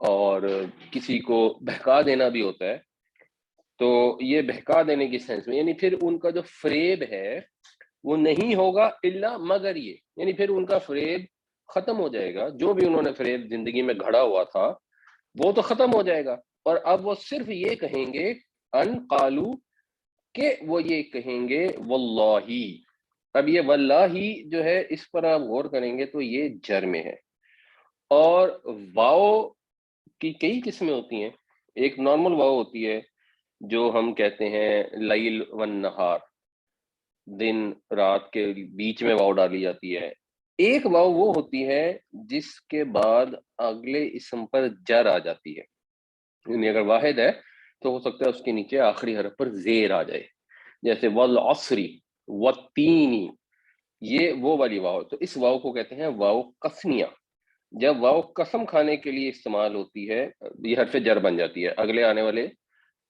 اور کسی کو بہکا دینا بھی ہوتا ہے، تو یہ بہکا دینے کی سینس میں، یعنی پھر ان کا جو فریب ہے وہ نہیں ہوگا الا مگر یہ، یعنی پھر ان کا فریب ختم ہو جائے گا، جو بھی انہوں نے فریب زندگی میں گھڑا ہوا تھا وہ تو ختم ہو جائے گا، اور اب وہ صرف یہ کہیں گے ان قالو، کہ وہ یہ کہیں گے واللہ۔ اب یہ واللہ جو ہے اس پر آپ غور کریں گے تو یہ جر میں ہے، اور واو کی کئی قسمیں ہوتی ہیں۔ ایک نارمل واو ہوتی ہے جو ہم کہتے ہیں لیل والنہار، دن رات کے بیچ میں واو ڈالی جاتی ہے۔ ایک واو وہ ہوتی ہے جس کے بعد اگلے اسم پر جر آ جاتی ہے، یعنی اگر واحد ہے تو ہو سکتا ہے اس کے نیچے آخری حرف پر زیر آ جائے، جیسے والعصری والتینی، یہ وہ والی واو۔ تو اس واو کو کہتے ہیں واو قسمیہ۔ جب واو قسم کھانے کے لیے استعمال ہوتی ہے یہ حرف جر بن جاتی ہے، اگلے آنے والے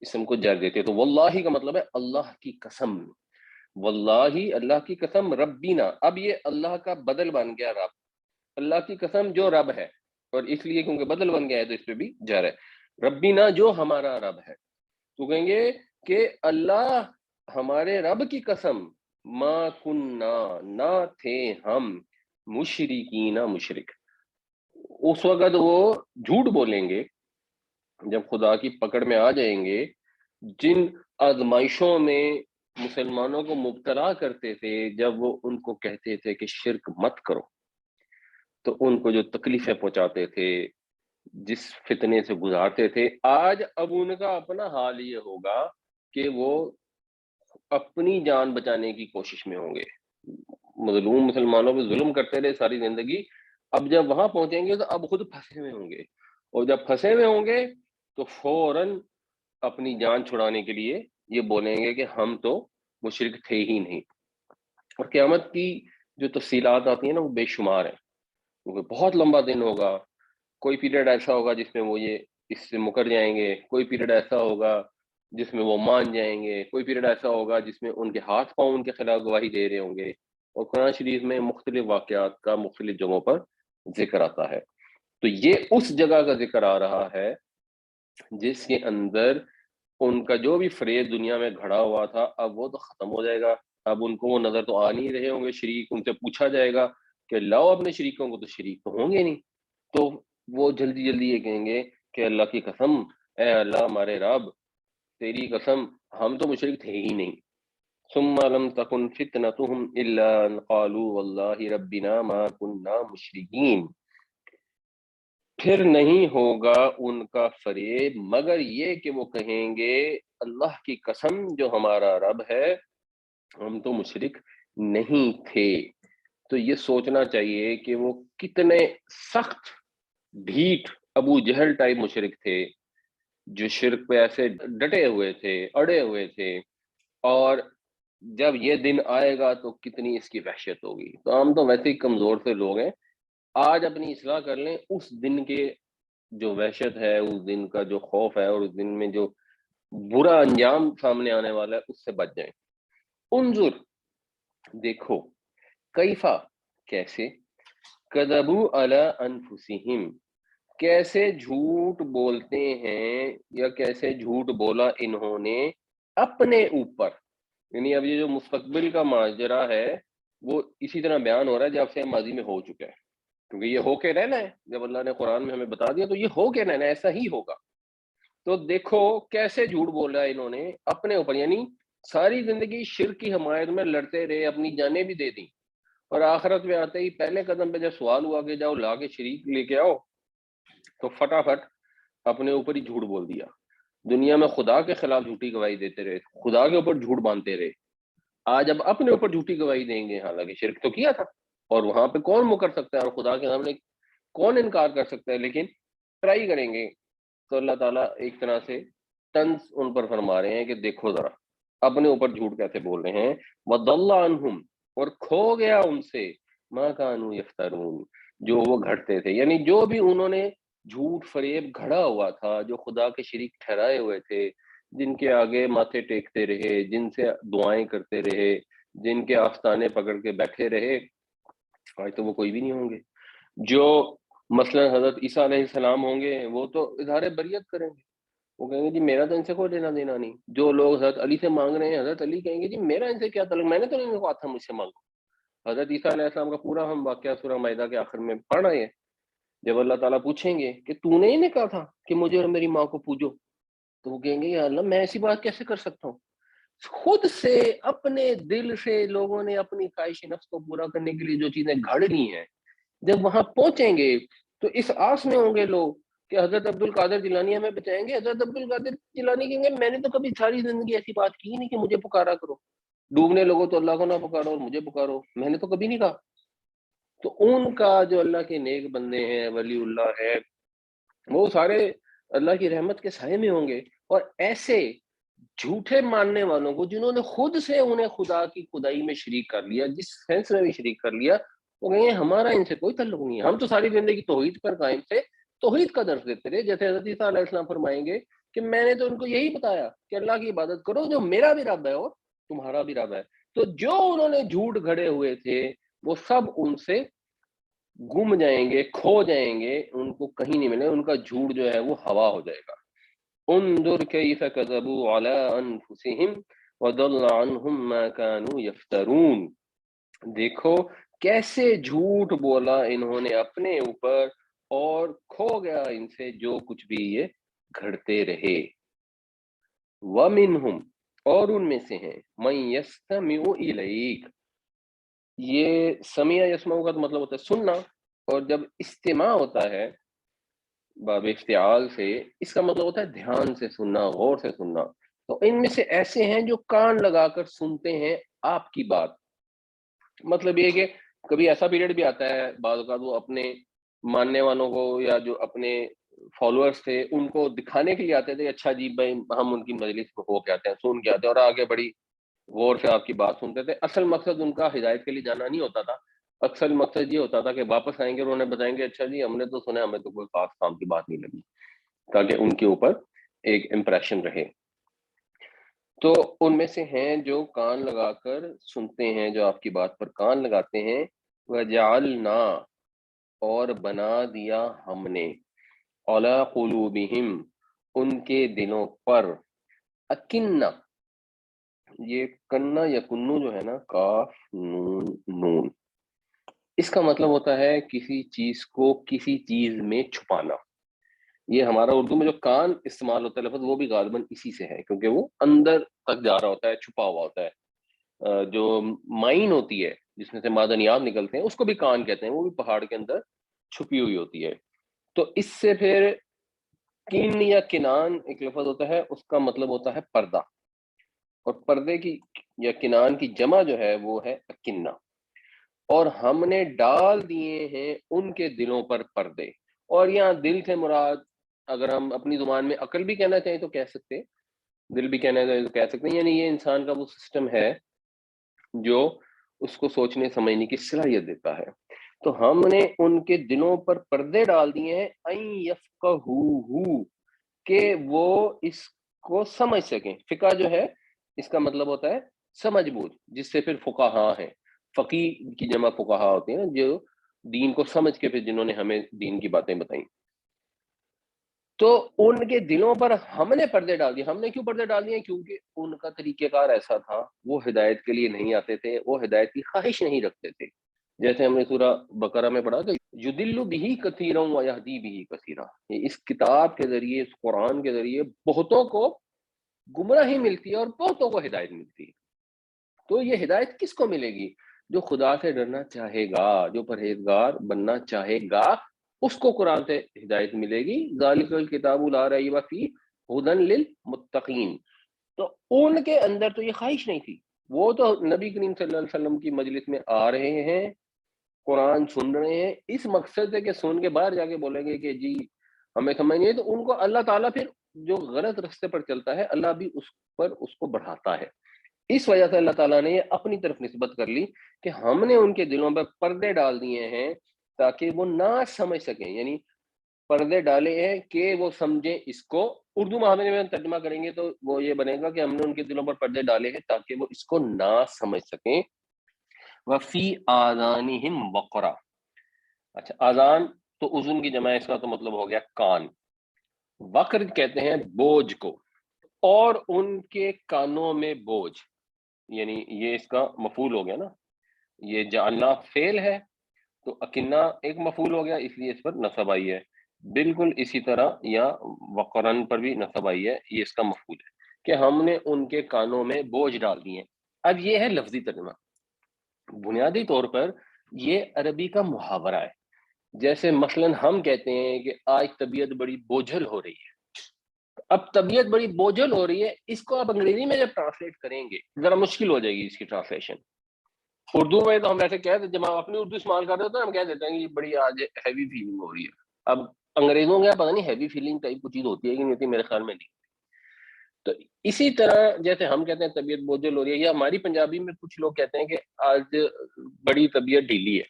اسم کو جر دیتے ہیں۔ تو واللہ کا مطلب ہے اللہ کی قسم، واللہ اللہ کی قسم، ربینا، اب یہ اللہ کا بدل بن گیا رب، اللہ کی قسم جو رب ہے، اور اس لیے کیونکہ بدل بن گیا ہے تو اس پہ بھی جر ہے، ربینا جو ہمارا رب ہے۔ تو کہیں گے کہ اللہ ہمارے رب کی قسم، ما کننا، نہ تھے ہم، مشرکین، مشرک۔ اس وقت وہ جھوٹ بولیں گے جب خدا کی پکڑ میں آ جائیں گے، جن آزمائشوں میں مسلمانوں کو مبتلا کرتے تھے، جب وہ ان کو کہتے تھے کہ شرک مت کرو، تو ان کو جو تکلیفیں پہنچاتے تھے، جس فتنے سے گزارتے تھے، آج اب ان کا اپنا حال یہ ہوگا کہ وہ اپنی جان بچانے کی کوشش میں ہوں گے۔ مظلوم مسلمانوں پہ ظلم کرتے رہے ساری زندگی، اب جب وہاں پہنچیں گے تو اب خود پھنسے ہوئے ہوں گے، اور جب پھنسے ہوئے ہوں گے تو فوراً اپنی جان چھڑانے کے لیے یہ بولیں گے کہ ہم تو مشرک تھے ہی نہیں۔ اور قیامت کی جو تفصیلات آتی ہیں نا وہ بے شمار ہیں، کیونکہ بہت لمبا دن ہوگا، کوئی پیریڈ ایسا ہوگا جس میں وہ یہ اس سے مکر جائیں گے، کوئی پیریڈ ایسا ہوگا جس میں وہ مان جائیں گے، کوئی پیریڈ ایسا ہوگا جس میں ان کے ہاتھ پاؤں ان کے خلاف گواہی دے رہے ہوں گے، اور قرآن شریف میں مختلف واقعات کا مختلف جگہوں پر ذکر آتا ہے۔ تو یہ اس جگہ کا ذکر آ رہا ہے جس کے اندر ان کا جو بھی فریب دنیا میں گھڑا ہوا تھا اب وہ تو ختم ہو جائے گا، اب ان کو وہ نظر تو آ نہیں رہے ہوں گے شریک، ان سے پوچھا جائے گا کہ لاؤ اپنے شریکوں کو، تو شریک تو ہوں گے نہیں، تو وہ جلدی جلدی یہ کہیں گے کہ اللہ کی قسم، اے اللہ ہمارے رب، تیری قسم ہم تو مشرک تھے ہی نہیں۔ ثم لم تكن فتنتهم الا ان قالوا والله ربنا ما كنا مشرکین، پھر نہیں ہوگا ان کا فریب مگر یہ کہ وہ کہیں گے اللہ کی قسم جو ہمارا رب ہے، ہم تو مشرک نہیں تھے۔ تو یہ سوچنا چاہیے کہ وہ کتنے سخت ڈھیٹ ابو جہل ٹائپ مشرک تھے، جو شرک پہ ایسے ڈٹے ہوئے تھے، اڑے ہوئے تھے، اور جب یہ دن آئے گا تو کتنی اس کی وحشت ہوگی۔ تو ہم تو ویسے ہی کمزور سے لوگ ہیں، آج اپنی اصلاح کر لیں، اس دن کے جو وحشت ہے، اس دن کا جو خوف ہے، اور اس دن میں جو برا انجام سامنے آنے والا ہے اس سے بچ جائیں۔ انظر، دیکھو، کیفا، کیسے، کذبوا علی انفسہم، کیسے جھوٹ بولتے ہیں یا کیسے جھوٹ بولا انہوں نے اپنے اوپر، یعنی اب یہ جو مستقبل کا ماجرا ہے وہ اسی طرح بیان ہو رہا ہے جب سے ماضی میں ہو چکا ہے، کیونکہ یہ ہو کے رہنا ہے، جب اللہ نے قرآن میں ہمیں بتا دیا تو یہ ہو کے رہنا ہے، ایسا ہی ہوگا۔ تو دیکھو کیسے جھوٹ بولا ہے انہوں نے اپنے اوپر، یعنی ساری زندگی شرک کی حمایت میں لڑتے رہے، اپنی جانیں بھی دے دیں، اور آخرت میں آتے ہی پہلے قدم پہ جب سوال ہوا کہ جاؤ لا کے شریک لے کے آؤ، تو فٹافٹ اپنے اوپر ہی جھوٹ بول دیا۔ دنیا میں خدا کے خلاف جھوٹی گواہی دیتے رہے، خدا کے اوپر جھوٹ باندھتے رہے، آج اب اپنے اوپر جھوٹی گواہی دیں گے، حالانکہ شرک تو کیا تھا، اور وہاں پہ کون مکر سکتا ہے، اور خدا کے سامنے کون انکار کر سکتا ہے، لیکن ٹرائی کریں گے۔ تو اللہ تعالیٰ ایک طرح سے طنز ان پر فرما رہے ہیں کہ دیکھو ذرا اپنے اوپر جھوٹ کیسے بول رہے ہیں، وَضَلَّ عَنْهُمْ، اور کھو گیا ان سے، مَا كَانُوا يَفْتَرُونَ، جو وہ گھڑتے تھے، یعنی جو بھی انہوں نے جھوٹ فریب گھڑا ہوا تھا، جو خدا کے شریک ٹھہرائے ہوئے تھے، جن کے آگے ماتھے ٹیکتے رہے، جن سے دعائیں کرتے رہے، جن کے آستانے پکڑ کے بیٹھے رہے، آج تو وہ کوئی بھی نہیں ہوں گے۔ جو مثلا حضرت عیسیٰ علیہ السلام ہوں گے، وہ تو اظہار بریت کریں گے، وہ کہیں گے جی میرا تو ان سے کوئی لینا دینا نہیں. جو لوگ حضرت علی سے مانگ رہے ہیں، حضرت علی کہیں گے جی میرا ان سے کیا تعلق، میں نے تو نہیں کہا تھا مجھ سے مانگو. حضرت عیسیٰ علیہ السلام کا پورا ہم واقعہ سورہ مائدہ کے آخر میں پڑھ رہے ہیں. جب اللہ تعالیٰ پوچھیں گے کہ تو نے ہی نے کہا تھا کہ مجھے اور میری ماں کو پوجو، تو وہ کہیں گے یا اللہ میں ایسی بات کیسے کر سکتا ہوں. خود سے اپنے دل سے لوگوں نے اپنی خواہش نفس کو پورا کرنے کے لیے جو چیزیں گھڑ لی ہیں، جب وہاں پہنچیں گے تو اس آس میں ہوں گے لوگ کہ حضرت عبد القادر جیلانی ہمیں بچائیں گے. حضرت عبد القادر جیلانی کہیں گے میں نے تو کبھی ساری زندگی ایسی بات کی نہیں کہ مجھے پکارا کرو، ڈوبنے لگو تو اللہ کو نہ پکارو اور مجھے پکارو، میں نے تو کبھی نہیں کہا. تو ان کا جو اللہ کے نیک بندے ہیں، ولی اللہ ہے، وہ سارے اللہ کی رحمت کے سائے میں ہوں گے. اور ایسے جھوٹے ماننے والوں کو جنہوں نے خود سے انہیں خدا کی خدائی میں شریک کر لیا، جس سینس میں بھی شریک کر لیا، وہ کہیں گے ہمارا ان سے کوئی تعلق نہیں ہے، ہم تو ساری زندگی توحید پر قائم تھے، توحید کا درس دیتے رہے. جیسے حضرت عیسیٰ علیہ السلام فرمائیں گے کہ میں نے تو ان کو یہی بتایا کہ اللہ کی عبادت کرو جو میرا بھی رب ہے اور تمہارا بھی رب ہے. تو جو انہوں نے جھوٹ گھڑے ہوئے تھے وہ سب ان سے گم جائیں گے، کھو جائیں گے، ان کو کہیں نہیں ملے، ان کا جھوٹ جو ہے وہ ہوا ہو جائے گا. انظر کیف کذبوا علی انفسہم وضل عنہم ما كانوا یفترون. دیکھو کیسے جھوٹ بولا انہوں نے اپنے اوپر اور کھو گیا ان سے جو کچھ بھی یہ گھڑتے رہے. وَمِنْهُمْ اور ان میں سے ہیں مَن يَسْتَمِعُ إِلَيْكَ. یہ سمیع یسمعو کا مطلب ہوتا ہے سننا، اور جب استماع ہوتا ہے باب افتعال سے، اس کا مطلب ہوتا ہے دھیان سے سننا، غور سے سننا. تو ان میں سے ایسے ہیں جو کان لگا کر سنتے ہیں آپ کی بات. مطلب یہ کہ کبھی ایسا پیریڈ بھی آتا ہے بعض اوقات وہ اپنے ماننے والوں کو یا جو اپنے فالوورز تھے ان کو دکھانے کے لیے آتے تھے، اچھا جی بھائی ہم ان کی مجلس میں ہو کے آتے ہیں، سن کے آتے ہیں، اور آگے بڑی غور سے آپ کی بات سنتے تھے. اصل مقصد ان کا ہدایت کے لیے جانا نہیں ہوتا تھا، اکثر مقصد یہ ہوتا تھا کہ واپس آئیں گے اور انہیں بتائیں گے اچھا جی ہم نے تو سنا، ہمیں تو کوئی خاص کام کی بات نہیں لگی، تاکہ ان کے اوپر ایک امپریشن رہے. تو ان میں سے ہیں جو کان لگا کر سنتے ہیں، جو آپ کی بات پر کان لگاتے ہیں. وَجَعَلْنَا اور بنا دیا ہم نے عَلَىٰ قُلُوبِهِمْ ان کے دلوں پر اکنہ. یہ کنا یا کنو جو ہے نا، کاف نون نون، اس کا مطلب ہوتا ہے کسی چیز کو کسی چیز میں چھپانا. یہ ہمارا اردو میں جو کان استعمال ہوتا ہے لفظ، وہ بھی غالباً اسی سے ہے، کیونکہ وہ اندر تک جا رہا ہوتا ہے، چھپا ہوا ہوتا ہے. جو مائن ہوتی ہے جس میں سے معدنیات نکلتے ہیں اس کو بھی کان کہتے ہیں، وہ بھی پہاڑ کے اندر چھپی ہوئی ہوتی ہے. تو اس سے پھر کن یا کنان ایک لفظ ہوتا ہے، اس کا مطلب ہوتا ہے پردہ، اور پردے کی یا کنان کی جمع جو ہے وہ ہے اکنہ. اور ہم نے ڈال دیے ہیں ان کے دلوں پر پردے. اور یہاں دل سے مراد، اگر ہم اپنی زبان میں عقل بھی کہنا چاہیں تو کہہ سکتے ہیں، دل بھی کہنا چاہیں تو کہہ سکتے ہیں. یعنی یہ انسان کا وہ سسٹم ہے جو اس کو سوچنے سمجھنے کی صلاحیت دیتا ہے. تو ہم نے ان کے دلوں پر پردے ڈال دیے ہیں ان یفقہوہ، کہ وہ اس کو سمجھ سکیں. فقہ جو ہے اس کا مطلب ہوتا ہے سمجھ بوجھ، جس سے پھر فقہاء ہیں، فقیہ کی جمع فقہاء ہوتے ہیں، جو دین کو سمجھ کے پھر جنہوں نے ہمیں دین کی باتیں بتائیں. تو ان کے دلوں پر ہم نے پردے ڈال دیے. ہم نے کیوں پردے ڈال دیے؟ کیونکہ ان کا طریقہ کار ایسا تھا، وہ ہدایت کے لیے نہیں آتے تھے، وہ ہدایت کی خواہش نہیں رکھتے تھے. جیسے ہم نے سورہ بقرہ میں پڑھا کہ یضل بہ کثیرا ویہدی بہ کثیرا، اس کتاب کے ذریعے، اس قرآن کے ذریعے بہتوں کو گمراہی ملتی ہے اور بہتوں کو ہدایت ملتی ہے. تو یہ ہدایت کس کو ملے گی؟ جو خدا سے ڈرنا چاہے گا، جو پرہیزگار بننا چاہے گا، اس کو قرآن سے ہدایت ملے گی. ذالک الکتاب لا ریب فیہ ھدی للمتقین. تو ان کے اندر تو یہ خواہش نہیں تھی، وہ تو نبی کریم صلی اللہ علیہ وسلم کی مجلس میں آ رہے ہیں، قرآن سن رہے ہیں، اس مقصد سے کہ سن کے باہر جا کے بولیں گے کہ جی ہمیں سمجھ نہیں ہے. تو ان کو اللہ تعالیٰ پھر جو غلط رستے پر چلتا ہے اللہ بھی اس پر اس کو بڑھاتا ہے. اس وجہ سے اللہ تعالیٰ نے یہ اپنی طرف نسبت کر لی کہ ہم نے ان کے دلوں پر پردے ڈال دیے ہیں تاکہ وہ نہ سمجھ سکیں. یعنی پردے ڈالے ہیں کہ وہ سمجھیں اس کو. اردو محاورے میں ترجمہ کریں گے تو وہ یہ بنے گا کہ ہم نے ان کے دلوں پر پردے ڈالے ہیں تاکہ وہ اس کو نہ سمجھ سکیں. وفی آذانہم وقرا. اچھا، آذان تو اذن کی جمع اس کا تو مطلب ہو گیا کان. وقر کہتے ہیں بوجھ کو, اور ان کے کانوں میں بوجھ, یعنی یہ اس کا مفعول ہو گیا نا. یہ جعلنا فعل ہے تو اکنہ ایک مفعول ہو گیا, اس لیے اس پر نصب آئی ہے. بالکل اسی طرح یا وقرن پر بھی نصب آئی ہے, یہ اس کا مفعول ہے کہ ہم نے ان کے کانوں میں بوجھ ڈال دیے. اب یہ ہے لفظی ترجمہ. بنیادی طور پر یہ عربی کا محاورہ ہے. جیسے مثلا ہم کہتے ہیں کہ آج طبیعت بڑی بوجھل ہو رہی ہے. اب طبیعت بڑی بوجھل ہو رہی ہے, اس کو آپ انگریزی میں جب ٹرانسلیٹ کریں گے ذرا مشکل ہو جائے گی اس کی ٹرانسلیشن. اردو میں تو ہم ایسے کہتے ہیں, جب ہم اپنی اردو استعمال کر رہے ہوتے ہیں ہم کہہ دیتے ہیں کہ یہ بڑی آج ہیوی فیلنگ ہو رہی ہے. اب انگریزوں کا پتہ نہیں ہیوی فیلنگ ٹائپ کی چیز ہوتی ہے کہ نہیں ہوتی, میرے خیال میں نہیں. تو اسی طرح جیسے ہم کہتے ہیں طبیعت بوجھل ہو رہی ہے, یا ہماری پنجابی میں کچھ لوگ کہتے ہیں کہ آج بڑی طبیعت ڈھیلی ہے.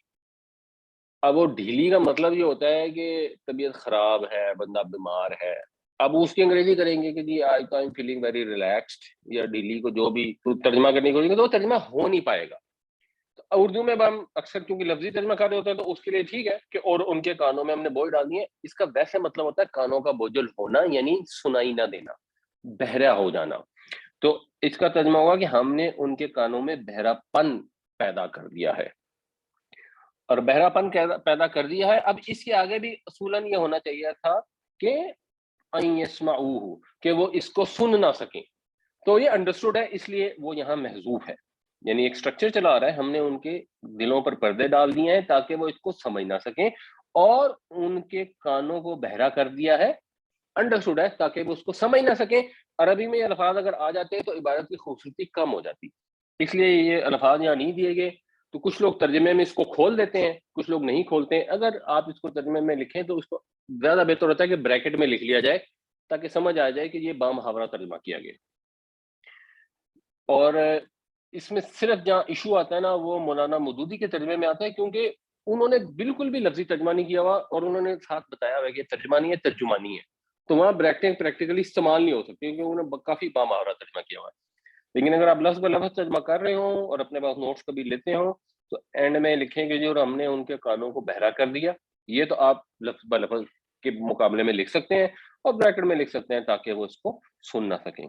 اب وہ ڈھیلی کا مطلب یہ ہوتا ہے کہ طبیعت خراب ہے, بندہ بیمار ہے. اب اس کی انگریزی کریں گے کہ جی I am feeling very relaxed, یا ڈھیلی کو جو بھی ترجمہ کرنے کو تو وہ ترجمہ ہو نہیں پائے گا. تو اردو میں ہم اکثر کیونکہ لفظی ترجمہ کر رہے ہوتے ہیں تو اس کے لیے ٹھیک ہے کہ اور ان کے کانوں میں ہم نے بوجھ ڈال دیے. اس کا ویسے مطلب ہوتا ہے کانوں کا بوجھل ہونا, یعنی سنائی نہ دینا, بہرا ہو جانا. تو اس کا ترجمہ ہوگا کہ ہم نے ان کے کانوں میں بہرا پن پیدا کر دیا ہے, اور بہرا پن پیدا کر دیا ہے. اب اس کے آگے بھی اصولاً یہ ہونا چاہیے تھا کہ ان یسمعوہ, کہ وہ اس کو سن نہ سکیں. تو یہ انڈرسٹوڈ ہے, اس لیے وہ یہاں محذوف ہے. یعنی ایک سٹرکچر چلا رہا ہے, ہم نے ان کے دلوں پر پردے ڈال دیے ہیں تاکہ وہ اس کو سمجھ نہ سکیں, اور ان کے کانوں کو بہرا کر دیا ہے, انڈرسٹوڈ ہے, تاکہ وہ اس کو سمجھ نہ سکیں. عربی میں یہ الفاظ اگر آ جاتے ہیں تو عبارت کی خوبصورتی کم ہو جاتی, اس لیے یہ الفاظ یہاں نہیں دیے گئے. تو کچھ لوگ ترجمے میں اس کو کھول دیتے ہیں, کچھ لوگ نہیں کھولتے ہیں. اگر آپ اس کو ترجمے میں لکھیں تو اس کو زیادہ بہتر ہوتا ہے کہ بریکٹ میں لکھ لیا جائے تاکہ سمجھ آ جائے کہ یہ بامحاورہ ترجمہ کیا گیا. اور اس میں صرف جہاں ایشو آتا ہے نا وہ مولانا مودودی کے ترجمے میں آتا ہے, کیونکہ انہوں نے بالکل بھی لفظی ترجمہ نہیں کیا ہوا, اور انہوں نے ساتھ بتایا ہوا کہ ترجمانی ہے ترجمانی ہے, تو وہاں بریکٹیں پریکٹیکلی استعمال نہیں ہو سکتی کیونکہ انہوں نے کافی بامحاورہ ترجمہ کیا ہوا ہے. لیکن اگر آپ لفظ بلفظ ترجمہ کر رہے ہوں اور اپنے پاس نوٹس کبھی لیتے ہوں تو اینڈ میں لکھیں کہ جو ہم نے ان کے کانوں کو بہرا کر دیا. یہ تو آپ لفظ بلفظ کے مقابلے میں لکھ سکتے ہیں اور بریکٹ میں لکھ سکتے ہیں تاکہ وہ اس کو سن نہ سکیں.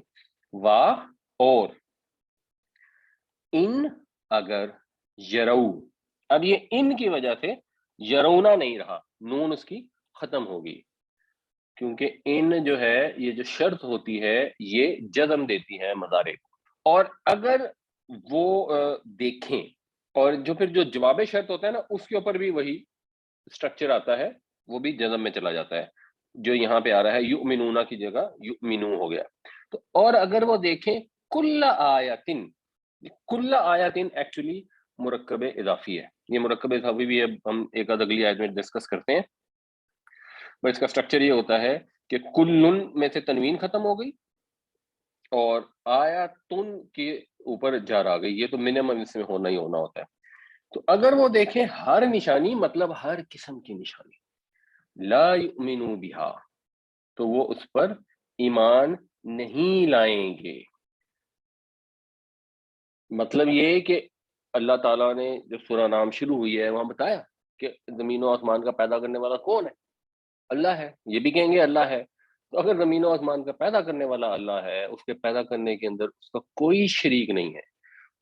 واہ اور ان اگر یرو, اب یہ ان کی وجہ سے یرونا نہیں رہا, نون اس کی ختم ہوگی, کیونکہ ان جو ہے یہ جو شرط ہوتی ہے یہ جزم دیتی ہے مضارع کو. اور اگر وہ دیکھیں, اور جو پھر جو جواب شرط ہوتا ہے نا اس کے اوپر بھی وہی سٹرکچر آتا ہے, وہ بھی جزم میں چلا جاتا ہے, جو یہاں پہ آ رہا ہے یؤمنون کی جگہ یؤمنو ہو گیا. تو اور اگر وہ دیکھیں کل آیاتن, کل آیاتن ایکچولی مرکب اضافی ہے. یہ مرکب اضافی بھی ہم ایک آدھ اگلی آیت میں ڈسکس کرتے ہیں. بس اس کا سٹرکچر یہ ہوتا ہے کہ کلن میں سے تنوین ختم ہو گئی اور آیاتن کے اوپر جار آ گئی. یہ تو منیمم اس میں ہونا ہی ہونا ہوتا ہے. تو اگر وہ دیکھیں ہر نشانی, مطلب ہر قسم کی نشانی, لا یؤمنو بہا, تو وہ اس پر ایمان نہیں لائیں گے. مطلب یہ کہ اللہ تعالیٰ نے جب سورہ نام شروع ہوئی ہے وہاں بتایا کہ زمین و آسمان کا پیدا کرنے والا کون ہے, اللہ ہے. یہ بھی کہیں گے اللہ ہے. تو اگر زمین و آسمان کا پیدا کرنے والا اللہ ہے, اس کے پیدا کرنے کے اندر اس کا کوئی شریک نہیں ہے,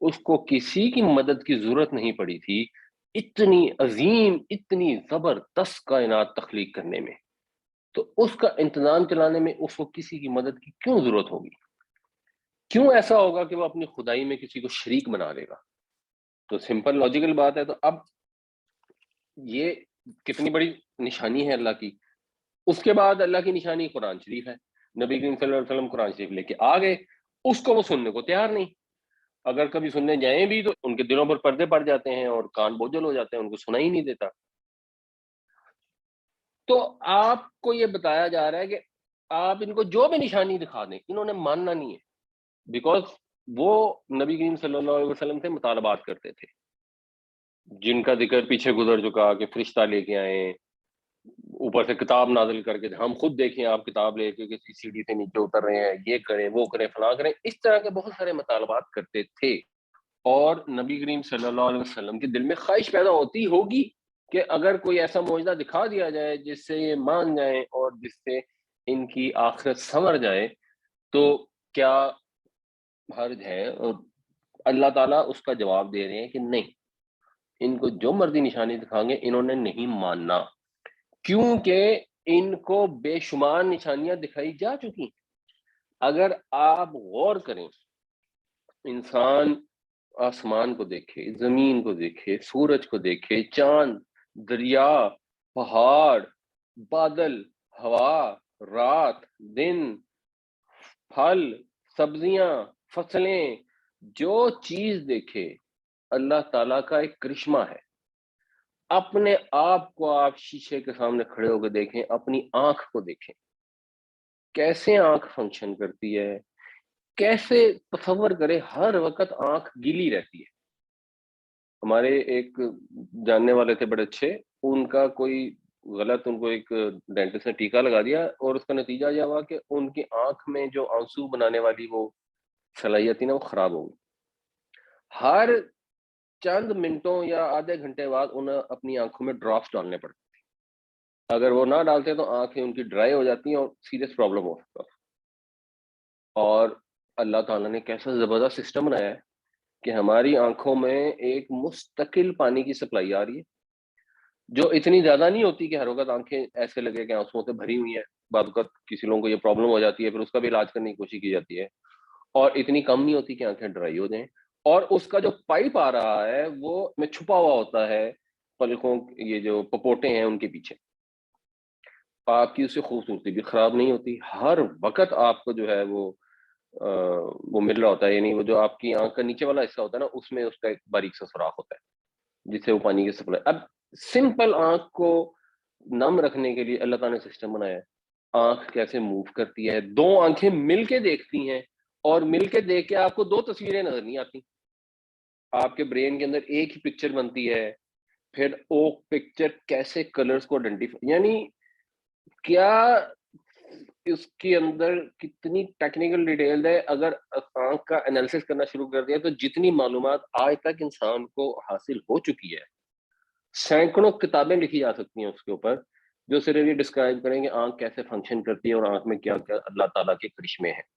اس کو کسی کی مدد کی ضرورت نہیں پڑی تھی اتنی عظیم اتنی زبردست کائنات تخلیق کرنے میں, تو اس کا انتظام چلانے میں اس کو کسی کی مدد کی کیوں ضرورت ہوگی؟ کیوں ایسا ہوگا کہ وہ اپنی خدائی میں کسی کو شریک بنا لے گا؟ تو سمپل لاجیکل بات ہے. تو اب یہ کتنی بڑی نشانی ہے اللہ کی. اس کے بعد اللہ کی نشانی قرآن شریف ہے. نبی کریم صلی اللہ علیہ وسلم قرآن شریف لے کے آ گئے, اس کو وہ سننے کو تیار نہیں. اگر کبھی سننے جائیں بھی تو ان کے دلوں پر پردے پڑ جاتے ہیں اور کان بوجھل ہو جاتے ہیں, ان کو سنا ہی نہیں دیتا. تو آپ کو یہ بتایا جا رہا ہے کہ آپ ان کو جو بھی نشانی دکھا دیں انہوں نے ماننا نہیں ہے, بیکاز وہ نبی کریم صلی اللہ علیہ وسلم سے مطالبات کرتے تھے جن کا ذکر پیچھے گزر چکا کہ فرشتہ لے کے آئیں, اوپر سے کتاب نازل کر کے, ہم خود دیکھیں آپ کتاب لے کے کسی سیڑھی سے نیچے اتر رہے ہیں, یہ کریں وہ کریں فلاں کریں. اس طرح کے بہت سارے مطالبات کرتے تھے, اور نبی کریم صلی اللہ علیہ وسلم کے دل میں خواہش پیدا ہوتی ہوگی کہ اگر کوئی ایسا معجزہ دکھا دیا جائے جس سے یہ مان جائیں اور جس سے ان کی آخرت سنور جائے تو کیا حرج ہے؟ اور اللہ تعالیٰ اس کا جواب دے رہے ہیں کہ نہیں، ان کو جو مرضی نشانی دکھائیں گے انہوں نے نہیں ماننا، کیونکہ ان کو بے شمار نشانیاں دکھائی جا چکی ہیں۔ اگر آپ غور کریں، انسان آسمان کو دیکھے، زمین کو دیکھے، سورج کو دیکھے، چاند، دریا، پہاڑ، بادل، ہوا، رات، دن، پھل، سبزیاں، فصلیں، جو چیز دیکھے اللہ تعالیٰ کا ایک کرشمہ ہے۔ اپنے آپ کو آپ شیشے کے سامنے کھڑے ہو کے دیکھیں، اپنی آنکھ کو دیکھیں، کیسے آنکھ فنکشن کرتی ہے، کیسے تصور کرے ہر وقت آنکھ گیلی رہتی ہے۔ ہمارے ایک جاننے والے تھے بڑے اچھے، ان کا کوئی غلط، ان کو ایک ڈینٹسٹ نے ٹیکا لگا دیا اور اس کا نتیجہ یہ ہوا کہ ان کی آنکھ میں جو آنسو بنانے والی وہ صلاحیت تھی نا، وہ خراب ہو گئی۔ ہر چند منٹوں یا آدھے گھنٹے بعد انہیں اپنی آنکھوں میں ڈراپس ڈالنے پڑتے، اگر وہ نہ ڈالتے تو آنکھیں ان کی ڈرائی ہو جاتی ہیں اور سیریس پرابلم ہو سکتا۔ اور اللہ تعالیٰ نے کیسا زبردست سسٹم بنایا ہے کہ ہماری آنکھوں میں ایک مستقل پانی کی سپلائی آ رہی ہے، جو اتنی زیادہ نہیں ہوتی کہ ہر وقت آنکھیں ایسے لگے کہ آنسوؤں سے بھری ہوئی ہیں۔ بعض اوقات کسی لوگوں کو یہ پرابلم ہو جاتی ہے، پھر اس کا بھی علاج کرنے کی کوشش کی جاتی ہے، اور اتنی کم نہیں ہوتی کہ آنکھیں ڈرائی ہو جائیں۔ اور اس کا جو پائپ آ رہا ہے وہ میں چھپا ہوا ہوتا ہے پلکوں، یہ جو پپوٹے ہیں ان کے پیچھے، آپ کی اس سے خوبصورتی بھی خراب نہیں ہوتی، ہر وقت آپ کو جو ہے وہ مل رہا ہوتا ہے، یعنی وہ جو آپ کی آنکھ کا نیچے والا حصہ ہوتا ہے نا، اس میں اس کا ایک باریک سا سوراخ ہوتا ہے جس سے وہ پانی کی سپلائی۔ اب سمپل آنکھ کو نم رکھنے کے لیے اللہ تعالیٰ نے سسٹم بنایا ہے۔ آنکھ کیسے موو کرتی ہے، دو آنکھیں مل کے دیکھتی ہیں، اور مل کے دیکھ کے آپ کو دو تصویریں نظر نہیں آتی، آپ کے برین کے اندر ایک ہی پکچر بنتی ہے۔ پھر وہ پکچر کیسے کلرز کو آئیڈینٹیفائی، یعنی کیا اس کے اندر کتنی ٹیکنیکل ڈیٹیل ہے۔ اگر آنکھ کا انالیسس کرنا شروع کر دیا تو جتنی معلومات آج تک انسان کو حاصل ہو چکی ہے، سینکڑوں کتابیں لکھی جا سکتی ہیں اس کے اوپر، جو صرف یہ ڈسکرائب کریں کہ آنکھ کیسے فنکشن کرتی ہے اور آنکھ میں کیا کیا اللہ تعالیٰ کے کرشمے ہیں،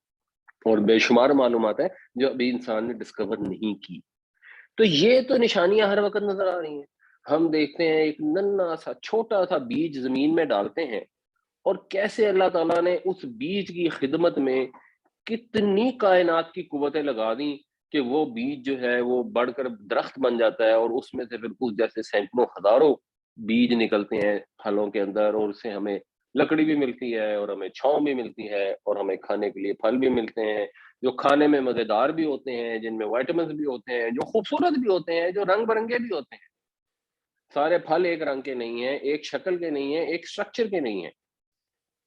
اور بے شمار معلومات ہیں جو ابھی انسان نے ڈسکور نہیں کی۔ تو یہ تو نشانیاں ہر وقت نظر آ رہی ہیں۔ ہم دیکھتے ہیں ایک ننھا سا چھوٹا سا بیج زمین میں ڈالتے ہیں، اور کیسے اللہ تعالیٰ نے اس بیج کی خدمت میں کتنی کائنات کی قوتیں لگا دیں کہ وہ بیج جو ہے وہ بڑھ کر درخت بن جاتا ہے، اور اس میں سے پھر اس جیسے سینکڑوں ہزاروں بیج نکلتے ہیں پھلوں کے اندر، اور اس سے ہمیں لکڑی بھی ملتی ہے، اور ہمیں چھاؤں بھی ملتی ہے، اور ہمیں کھانے کے لیے پھل بھی ملتے ہیں جو کھانے میں مزیدار بھی ہوتے ہیں، جن میں وائٹامنس بھی ہوتے ہیں، جو خوبصورت بھی ہوتے ہیں، جو رنگ برنگے بھی ہوتے ہیں۔ سارے پھل ایک رنگ کے نہیں ہیں، ایک شکل کے نہیں ہیں، ایک سٹرکچر کے نہیں ہیں۔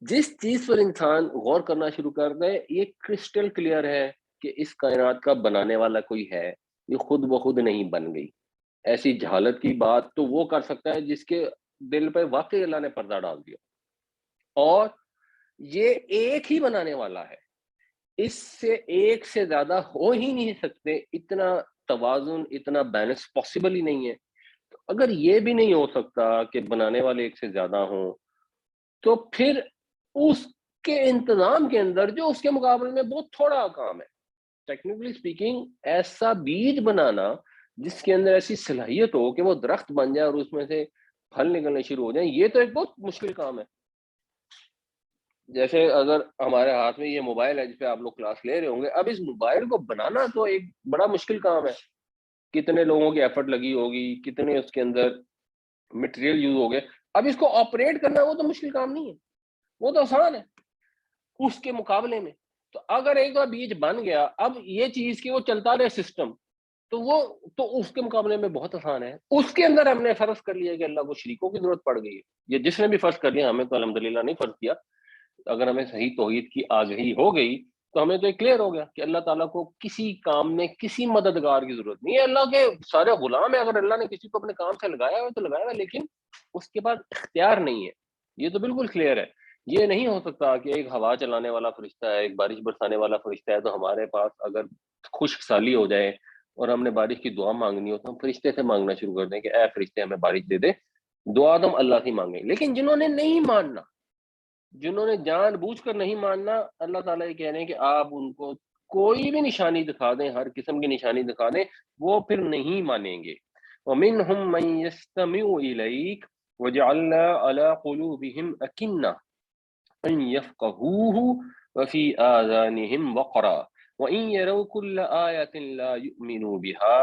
جس چیز پر انسان غور کرنا شروع کر دے، یہ کرسٹل کلیئر ہے کہ اس کائنات کا بنانے والا کوئی ہے، یہ خود بخود نہیں بن گئی۔ ایسی جہالت کی بات تو وہ کر سکتا ہے جس کے دل پہ واقعی اللہ نے پردہ ڈال دیا، اور یہ ایک ہی بنانے والا ہے، اس سے ایک سے زیادہ ہو ہی نہیں سکتے، اتنا توازن، اتنا بیلنس پاسبل ہی نہیں ہے۔ تو اگر یہ بھی نہیں ہو سکتا کہ بنانے والے ایک سے زیادہ ہوں، تو پھر اس کے انتظام کے اندر جو اس کے مقابلے میں بہت تھوڑا کام ہے، ٹیکنیکلی سپیکنگ، ایسا بیج بنانا جس کے اندر ایسی صلاحیت ہو کہ وہ درخت بن جائے اور اس میں سے پھل نکلنے شروع ہو جائیں، یہ تو ایک بہت مشکل کام ہے۔ جیسے اگر ہمارے ہاتھ میں یہ موبائل ہے جس پہ آپ لوگ کلاس لے رہے ہوں گے، اب اس موبائل کو بنانا تو ایک بڑا مشکل کام ہے، کتنے لوگوں کی ایفرٹ لگی ہوگی، کتنے اس کے اندر مٹیریل یوز ہو گئے۔ اب اس کو آپریٹ کرنا وہ تو مشکل کام نہیں ہے، وہ تو آسان ہے اس کے مقابلے میں۔ تو اگر ایک بار بیج بن گیا، اب یہ چیز کہ وہ چلتا رہے سسٹم، تو وہ تو اس کے مقابلے میں بہت آسان ہے۔ اس کے اندر ہم نے فرض کر لیا کہ اللہ کو شریکوں کی ضرورت پڑ گئی ہے، یہ جس نے بھی فرض کر لیا، ہمیں تو الحمدللہ نہیں فرض کیا۔ اگر ہمیں صحیح توحید کی آگہی ہو گئی تو ہمیں تو یہ کلیئر ہو گیا کہ اللہ تعالیٰ کو کسی کام میں کسی مددگار کی ضرورت نہیں ہے۔ اللہ کے سارے غلام ہیں، اگر اللہ نے کسی کو اپنے کام سے لگایا ہو تو لگایا ہوا، لیکن اس کے بعد اختیار نہیں ہے، یہ تو بالکل کلیئر ہے۔ یہ نہیں ہو سکتا کہ ایک ہوا چلانے والا فرشتہ ہے، ایک بارش برسانے والا فرشتہ ہے، تو ہمارے پاس اگر خشک سالی ہو جائے اور ہم نے بارش کی دعا مانگنی ہو تو ہم فرشتے سے مانگنا شروع کر دیں کہ اے فرشتے ہمیں بارش دے دے، دعا تو ہم اللہ سے مانگیں. لیکن جنہوں نے نہیں ماننا، جنہوں نے جان بوجھ کر نہیں ماننا، اللہ تعالیٰ یہ کہہ رہے ہیں کہ آپ ان کو کوئی بھی نشانی دکھا دیں، ہر قسم کی نشانی دکھا دیں، وہ پھر نہیں مانیں گے. وَمِنْهُمْ مَنْ يَسْتَمِعُ إِلَيْكَ وَجَعَلْنَا عَلَىٰ قُلُوبِهِمْ أَكِنَّةً أَن يَفْقَهُوهُ وَفِي آذَانِهِمْ وَقْرًا وَإِن يَرَوْا كُلَّ آيَةٍ لَا يُؤْمِنُوا بِهَا.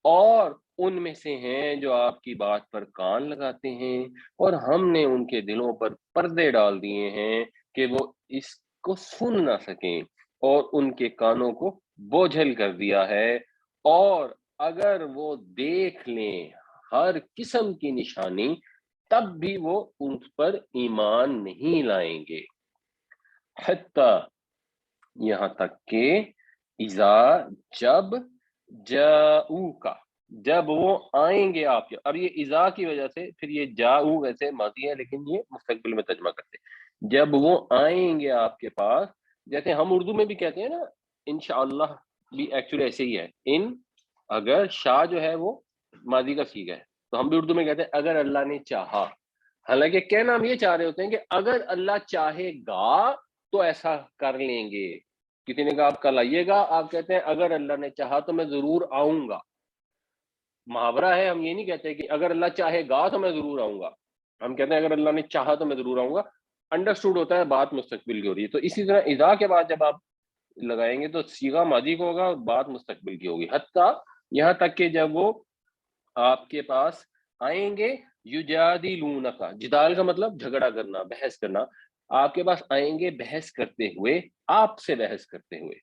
اور ان میں سے ہیں جو آپ کی بات پر کان لگاتے ہیں، اور ہم نے ان کے دلوں پر پردے ڈال دیے ہیں کہ وہ اس کو سن نہ سکیں، اور ان کے کانوں کو بوجھل کر دیا ہے، اور اگر وہ دیکھ لیں ہر قسم کی نشانی تب بھی وہ ان پر ایمان نہیں لائیں گے. حتیٰ یہاں تک کہ اذا جب جاؤکا جب وہ آئیں گے آپ کے. اب یہ اذا کی وجہ سے پھر یہ جاؤ ویسے ماضی ہے لیکن یہ مستقبل میں ترجمہ کرتے ہیں. جب وہ آئیں گے آپ کے پاس، جیسے ہم اردو میں بھی کہتے ہیں نا انشاءاللہ، بھی ایکچولی ایسے ہی ہے. ان اگر شاہ جو ہے وہ ماضی کا صیغہ ہے، تو ہم بھی اردو میں کہتے ہیں اگر اللہ نے چاہا. حالانکہ کہنا ہم یہ چاہ رہے ہوتے ہیں کہ اگر اللہ چاہے گا تو ایسا کر لیں گے. کسی نے کہا آپ کل آئیے گا، آپ کہتے ہیں اگر اللہ نے چاہا تو میں ضرور آؤں گا. محاورہ ہے، ہم یہ نہیں کہتے کہ اگر اللہ چاہے گا تو میں ضرور آؤں گا، ہم کہتے ہیں اگر اللہ نے چاہا تو میں ضرور آؤں گا. انڈرسٹوڈ ہوتا ہے بات مستقبل کی ہو رہی ہے. تو اسی طرح اذا کے بعد جب آپ لگائیں گے تو صیغہ ماضی کو ہوگا، بات مستقبل کی ہوگی. حتیٰ یہاں تک کہ جب وہ آپ کے پاس آئیں گے، یجادلونک، جدال کا مطلب جھگڑا کرنا، بحث کرنا، آپ کے پاس آئیں گے بحث کرتے ہوئے، آپ سے بحث کرتے ہوئے.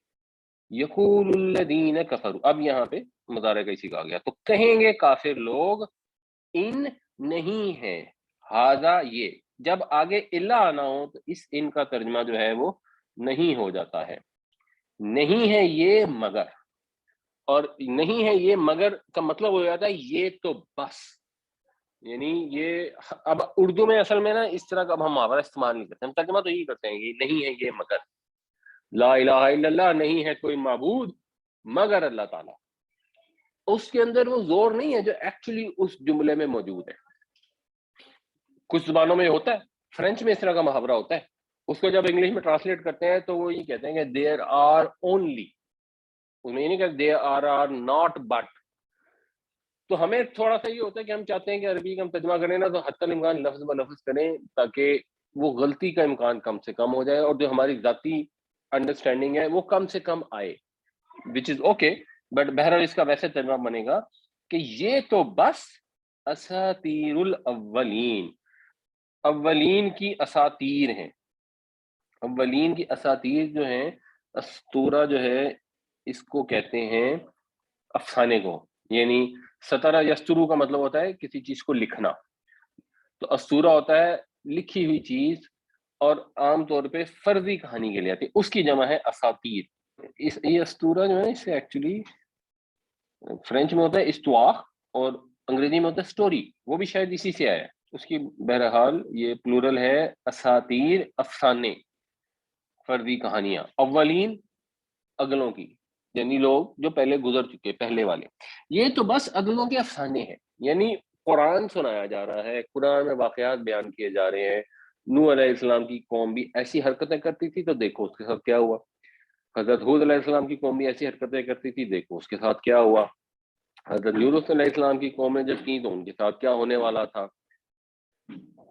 یقول الذین کفروا، اب یہاں پہ مضارع کا صیغہ آ گیا، تو کہیں گے کافر لوگ ان نہیں ہے، ہذا یہ. جب آگے الا آنا ہو تو اس ان کا ترجمہ جو ہے وہ نہیں ہو جاتا ہے. نہیں ہے یہ مگر، اور نہیں ہے یہ مگر کا مطلب ہو جاتا ہے یہ تو بس. یعنی یہ اب اردو میں اصل میں نا اس طرح کا اب ہم محاورہ استعمال نہیں کرتے، ہم ترجمہ تو یہی کرتے ہیں یہ نہیں ہے یہ مگر. لا الہ الا اللہ، نہیں ہے کوئی معبود مگر اللہ تعالیٰ. اس کے اندر وہ زور نہیں ہے جو ایکچولی اس جملے میں موجود ہے. کچھ زبانوں میں ہوتا ہے، فرینچ میں اس طرح کا محاورہ ہوتا ہے، اس کو جب انگلش میں ٹرانسلیٹ کرتے ہیں تو وہ یہ کہتے ہیں کہ دیر آر اونلی، اس میں یہ نہیں کہ دیر آر ناٹ بٹ. تو ہمیں تھوڑا سا یہ ہوتا ہے کہ ہم چاہتے ہیں کہ عربی کا ہم ترجمہ کریں نا تو حتی الامکان لفظ ب لفظ کریں تاکہ وہ غلطی کا امکان کم سے کم ہو جائے، اور جو ہماری ذاتی انڈرسٹینڈنگ ہے وہ کم سے کم آئے، وچ از اوکے. بٹ بہرحال اس کا ویسے ترجمہ بنے گا کہ یہ تو بس اساطیر الاولین، اولین کی اساطیر ہیں. اولین کی اساطیر جو ہیں، اسطورہ جو ہے اس کو کہتے ہیں افسانے کو. یعنی سترہ یسترو کا مطلب ہوتا ہے کسی چیز کو لکھنا، تو اسطورہ ہوتا ہے لکھی ہوئی چیز، اور عام طور پہ فرضی کہانی کے لیے آتی ہے، اس کی جمع ہے اساطیر. یہ اسطورہ جو ہے اس سے ایکچولی فرینچ میں ہوتا ہے استواخ، اور انگریزی میں ہوتا ہے سٹوری، وہ بھی شاید اسی سے آیا ہے اس کی. بہرحال یہ پلورل ہے اساطیر، افسانے، فرضی کہانیاں. اولین اگلوں کی، یعنی لوگ جو پہلے گزر چکے، پہلے والے. یہ تو بس اگلوں کے افسانے ہیں، یعنی قرآن سنایا جا رہا ہے، قرآن میں واقعات بیان کیے جا رہے ہیں. نوح علیہ السلام کی قوم بھی ایسی حرکتیں کرتی تھی تو دیکھو اس کے ساتھ کیا ہوا. حضرت حود علیہ السلام کی قوم بھی ایسی حرکتیں کرتی تھی، دیکھو اس کے ساتھ کیا ہوا. حضرت یونس علیہ السلام کی قوم نے جب کی تو ان کے ساتھ کیا ہونے والا تھا.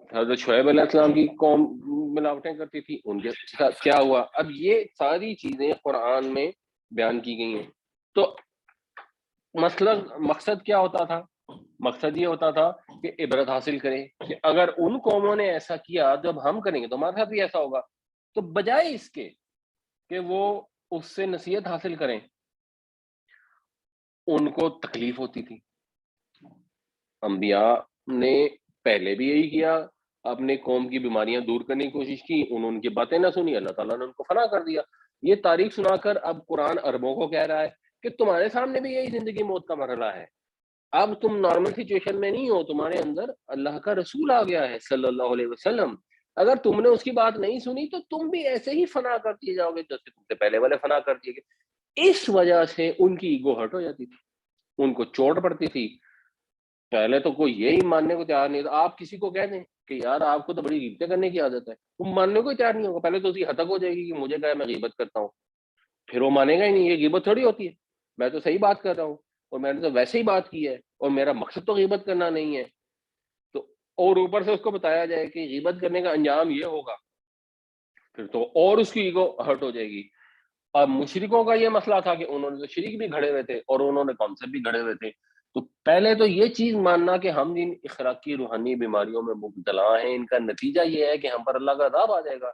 حضرت شعیب علیہ السلام کی قوم ملاوٹیں کرتی تھی، ان کے ساتھ کیا ہوا. اب یہ ساری چیزیں قرآن میں بیان کی گئی ہیں. تو مقصد کیا ہوتا تھا؟ مقصد یہ ہوتا تھا کہ عبرت حاصل کریں کہ اگر ان قوموں نے ایسا کیا جب ہم کریں گے تو ہمارے ساتھ بھی ایسا ہوگا. تو بجائے اس کے کہ وہ اس سے نصیحت حاصل کریں، ان کو تکلیف ہوتی تھی. انبیاء نے پہلے بھی یہی کیا، اپنے قوم کی بیماریاں دور کرنے کی کوشش کی، انہوں ان کی باتیں نہ سنی، اللہ تعالیٰ نے ان کو فنا کر دیا. یہ تاریخ سنا کر اب قرآن عربوں کو کہہ رہا ہے کہ تمہارے سامنے بھی یہی زندگی موت کا مرحلہ ہے. اب تم نارمل سچویشن میں نہیں ہو، تمہارے اندر اللہ کا رسول آ گیا ہے صلی اللہ علیہ وسلم. اگر تم نے اس کی بات نہیں سنی تو تم بھی ایسے ہی فنا کر دیے جاؤ گے جیسے تم سے پہلے والے فنا کر دیے گئے. اس وجہ سے ان کی ایگو ہرٹ ہو جاتی تھی، ان کو چوٹ پڑتی تھی. پہلے تو کوئی یہی ماننے کو تیار نہیں تھا. آپ کسی کو کہہ دیں کہ یار آپ کو تو بڑی غیبتیں کرنے کی عادت ہے, وہ ماننے کو ہی تیار نہیں ہوگا. پہلے تو اس کی ہتک ہو جائے گی کہ مجھے کہا میں غیبت کرتا ہوں, پھر وہ مانے گا ہی نہیں, یہ غیبت تھوڑی ہوتی ہے, میں تو صحیح بات کر رہا ہوں اور میں نے تو ویسے ہی بات کی ہے اور میرا مقصد تو غیبت کرنا نہیں ہے. تو اور اوپر سے اس کو بتایا جائے کہ غیبت کرنے کا انجام یہ ہوگا, پھر تو اور اس کی ایگو ہرٹ ہو جائے گی. اب مشرکوں کا یہ مسئلہ تھا کہ انہوں نے تو شرک بھی گھڑے ہوئے تھے اور انہوں نے کانسیپٹ بھی گھڑے ہوئے تھے. تو پہلے تو یہ چیز ماننا کہ ہم جن اخلاقی روحانی بیماریوں میں مبتلا ہیں ان کا نتیجہ یہ ہے کہ ہم پر اللہ کا عذاب آ جائے گا.